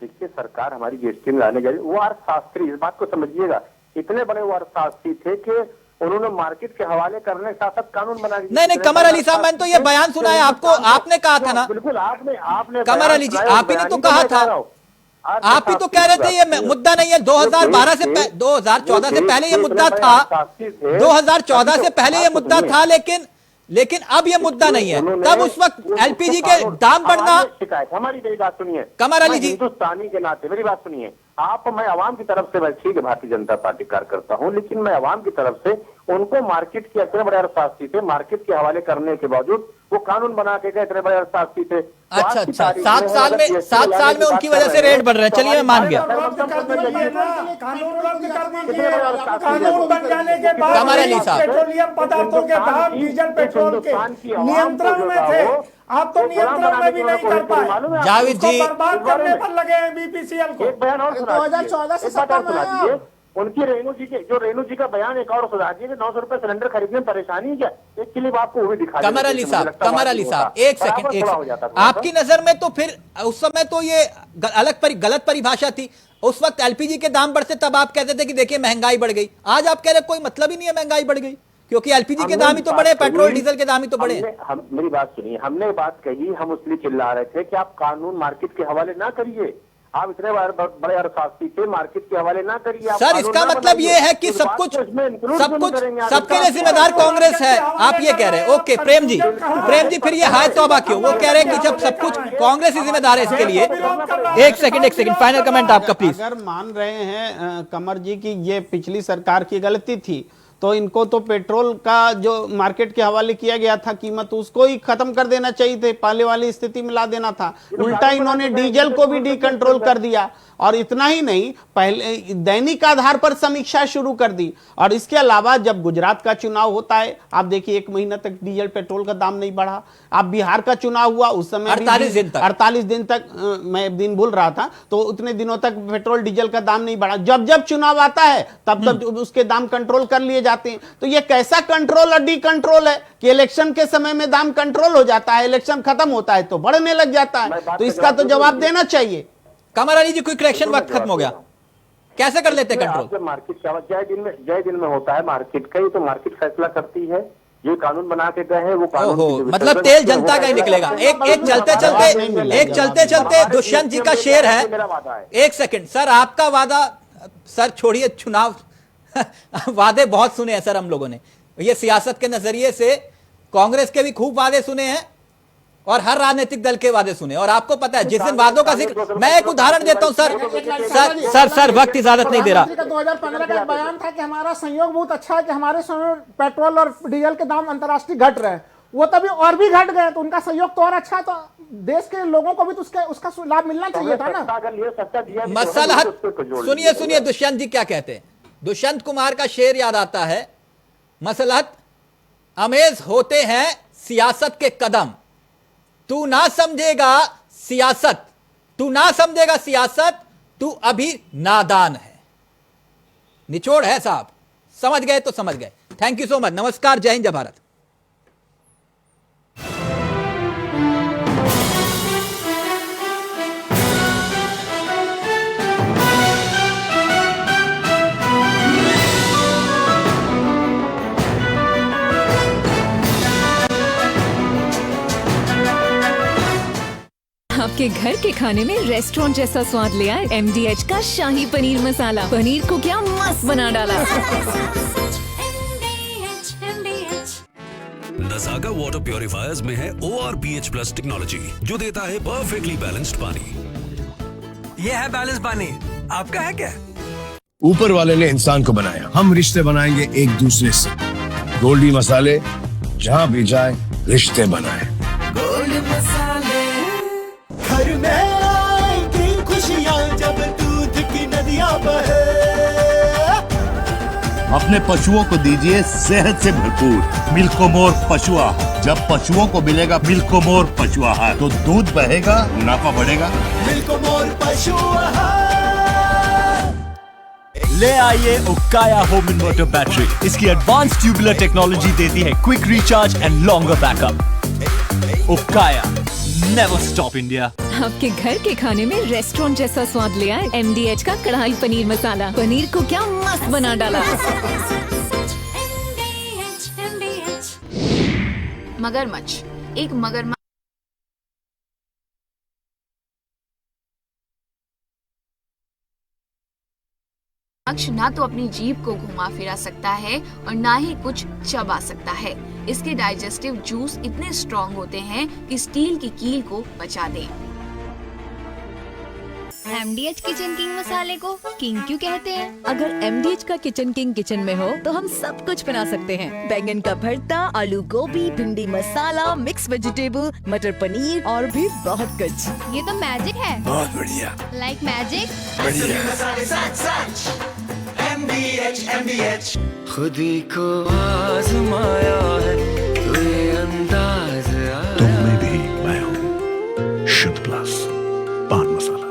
देखिए, सरकार हमारी जीएसटी में लाने जा रही है, वो अर्थशास्त्री, इस बात को समझिएगा, इतने बड़े वो अर्थशास्त्री थे कि उन्होंने मार्केट के हवाले करने के साथ कानून बना दिया। नहीं कमर अली साहब, मैंने तो ये बयान सुना है आपको, आपने कहा था ना। बिल्कुल, आपने कमर अली जी, आप ही ने तो कहा था, आप ही तो कह रहे थे ये मुद्दा नहीं है। 2014 से पहले ये मुद्दा था, 2014 से पहले ये मुद्दा था, लेकिन अब ये मुद्दा नहीं है। तब उस वक्त एलपीजी के दाम बढ़ना शिकायत हमारी। मेरी बात सुनिए कमर अली जी, हिंदुस्तानी के नाते मेरी बात सुनिए आप। मैं आवाम की तरफ से, मैं ठीक है भारतीय जनता पार्टी कार्यकर्ता हूं, लेकिन मैं आवाम की तरफ से उनको मार्केट के इतने बड़े अर्थशास्त्री थे, मार्केट के हवाले करने के बावजूद वो कानून बना के गए, इतने बड़े अर्थशास्त्री थे। अच्छा, 7 साल में उनकी वजह से रेट बढ़ रहे हैं। चलिए, मैं मान गया। कानून बन जाने के बाद कमर अली साहब, पेट्रोलियम पदार्थों के दाम डीजल पेट्रोल के नियंत्रण में थे, आप तो नियंत्रण में भी नहीं कर पाए। जावेद जी बर्बाद करने पर लगे हैं बीपीसीएल को। एक बयान और 2014 से सत्ता में आया। उनकी रेणु जी का बयान एक और सुधार दिए, 900 रुपए सिलेंडर खरीदने में परेशानी है क्या? एक क्लिप आपको वो भी दिखा। कमर अली साहब, एक सेकंड, आपकी नजर में तो फिर उस समय तो ये गलत परिभाषा थी। उस वक्त एलपीजी के दाम बढ़ते तब आप कहते थे कि देखिए महंगाई बढ़ गई। आज आप कह रहे कोई मतलब ही नहीं है महंगाई बढ़ गई, क्योंकि एलपीजी के दाम ही तो बढ़े, पेट्रोल डीजल के दाम ही तो बढ़े। मेरी बात सुनिए, हमने बात कही, हम उसलिए चिल्ला रहे थे कि आप कानून मार्केट के हवाले ना करिए। आप इतने बड़े अर्थशास्त्री थे, मार्केट के हवाले ना करिए। सर, इसका मतलब ये है कि सब कुछ सबके लिए जिम्मेदार कांग्रेस है, आप ये कह रहे हैं। ओके, प्रेम जी, फिर ये हाय तौबा क्यों? वो कह रहे हैं कि जब सब कुछ कांग्रेस ही जिम्मेदार है इसके लिए। एक सेकंड, फाइनल कमेंट आपका प्लीज। अगर मान रहे हैं कमर जी की ये पिछली सरकार की गलती थी, तो इनको तो पेट्रोल का जो मार्केट के हवाले किया गया था कीमत, उसको ही खत्म कर देना चाहिए थे, पहले वाली स्थिति में ला देना था। उल्टा इन्होंने डीजल को भी डी कंट्रोल कर दिया। और इतना ही नहीं, पहले दैनिक आधार पर समीक्षा शुरू कर दी। और इसके अलावा जब गुजरात का चुनाव होता है, आप देखिए 1 महीना तक डीजल पेट्रोल का दाम नहीं बढ़ा। आप बिहार का चुनाव हुआ उस समय 48 दिन तक मैं दिन भूल रहा था, तो उतने दिनों तक पेट्रोल डीजल का दाम नहीं बढ़ा। जब जब चुनाव आता है तब उसके दाम कंट्रोल कर लिए जाते हैं। तो ये कैसा कंट्रोल और डी कंट्रोल है कि इलेक्शन के समय में दाम कंट्रोल हो जाता है, इलेक्शन खत्म होता है तो बढ़ने लग जाता है। तो इसका तो जवाब देना चाहिए। कमर अली जी, क्विक रिएक्शन, वक्त खत्म हो गया, कैसे कर लेते कंट्रोल? मार्केट क्या जय दिन में होता है मार्केट का ही, तो मार्केट फैसला करती है। ये कानून बना के गए हैं, वो कानून मतलब तेल जनता का ही निकलेगा। एक चलते चलते दुष्यंत जी का शेर है। 1 सेकंड सर, आपका वादा, सर छोड़िए चुनाव वादे बहुत सुने हैं सर हम लोगों ने, ये सियासत के नजरिए से कांग्रेस के भी खूब वादे सुने हैं और हर राजनीतिक दल के वादे सुने। और आपको पता है जिस दिन वादों का जिक्र, मैं एक उदाहरण देता हूं सर, वक्त इजाजत नहीं दे रहा। 2015 का बयान था कि हमारा संयोग बहुत अच्छा है कि हमारे समय पेट्रोल और डीजल के दाम अंतर्राष्ट्रीय घट रहे हैं, वो तभी और भी घट गए, तो उनका सहयोग तो और अच्छा है। तो देश के लोगों को भी तो उसका लाभ मिलना चाहिए था ना। मसलहत, सुनिए दुष्यंत जी क्या कहते हैं। दुष्यंत कुमार का शेर याद आता है, मसलहत अमेज होते हैं सियासत के कदम, तू ना समझेगा सियासत, तू अभी नादान है। निचोड़ है साहब, समझ गए तो समझ गए। थैंक यू सो मच, नमस्कार, जय हिंद, जय भारत। आपके घर के खाने में रेस्टोरेंट जैसा स्वाद ले आए MDH का शाही पनीर मसाला। पनीर को क्या मस्त बना डाला। नज़ागा वाटर प्योरीफायर्स में है ORPH+ टेक्नोलॉजी, जो देता है परफेक्टली बैलेंस्ड पानी। ये है बैलेंस पानी, आपका है क्या? ऊपर वाले ने इंसान को बनाया, हम रिश्ते बनाएंगे एक दूसरे से। गोल्डी मसाले, जहाँ भी जाए रिश्ते बनाए। गोल्डी मसाले। घर में आएंगी खुशियाँ जब दूध की नदियाँ बहे। अपने पशुओं को दीजिए सेहत से भरपूर मिल्कोमोर पशु आहार। जब पशुओं को मिलेगा मिल्कोमोर पशु आहार तो दूध बहेगा, मुनाफा बढ़ेगा। मिल्कोमोर पशु आहार। ले आइए उक्काया होम इन्वर्टर बैटरी। इसकी एडवांस ट्यूबुलर टेक्नोलॉजी देती है quick recharge and longer backup. Ukaya, never stop India. आपके घर के खाने में रेस्टोरेंट जैसा स्वाद ले आए MDH का कढ़ाई पनीर मसाला। पनीर को क्या मस्त बना डाला। मगरमच्छ, एक मगरमच्छ ना तो अपनी जीभ को घुमा फिरा सकता है और ना ही कुछ चबा सकता है। इसके डाइजेस्टिव जूस इतने स्ट्रॉन्ग होते हैं कि स्टील की कील को बचा दें। MDH किचन किंग मसाले को किंग क्यों कहते हैं? अगर MDH का किचन किंग किचन में हो तो हम सब कुछ बना सकते हैं। बैंगन का भरता, आलू गोभी, भिंडी मसाला, मिक्स वेजिटेबल, मटर पनीर और भी बहुत कुछ। ये तो मैजिक है। बहुत बढ़िया। Like magic. MDH। खुदी को आजमाया है तो ये अंदाज आया। तुम में भी मैं हूँ शुद्ध प्लस पान मसाला।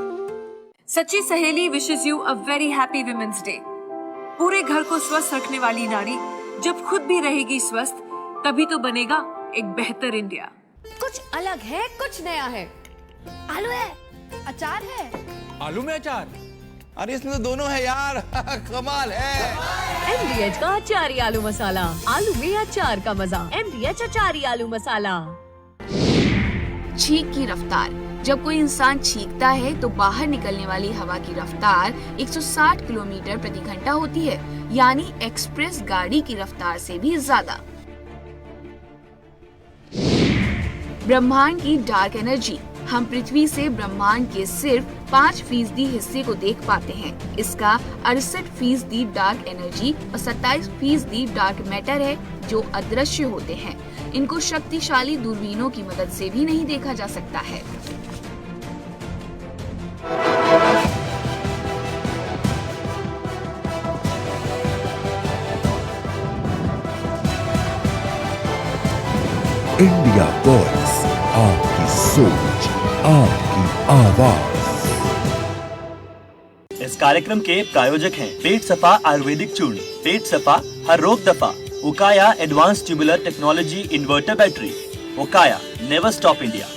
सच्ची सहेली wishes you a very happy women's day. पूरे घर को स्वस्थ रखने वाली नारी जब खुद भी रहेगी स्वस्थ, तभी तो बनेगा एक बेहतर इंडिया। कुछ अलग है, कुछ नया है। आलू है, अचार है। आलू में अचार? अरे इसमें तो दोनों है यार। कमाल है। MDH का अचारी आलू मसाला। आलू में अचार का मजा। MDH अचारी आलू मसाला। छींक की रफ्तार। जब कोई इंसान छींकता है तो बाहर निकलने वाली हवा की रफ्तार 160 किलोमीटर प्रति घंटा होती है, यानी एक्सप्रेस गाड़ी की रफ्तार से भी ज्यादा। ब्रह्मांड की डार्क एनर्जी। हम पृथ्वी से ब्रह्मांड के सिर्फ 5% हिस्से को देख पाते हैं। इसका 68% डार्क एनर्जी और 27% डार्क मैटर है जो अदृश्य होते हैं। इनको शक्तिशाली दूरबीनों की मदद से भी नहीं देखा जा सकता है। इंडिया वॉइस, आपकी सोच, आपकी आवाज। इस कार्यक्रम के प्रायोजक हैं पेट सफा आयुर्वेदिक चूर्ण, पेट सफा हर रोग दफा, Ukaya advance tubular technology inverter battery, Ukaya never stop India.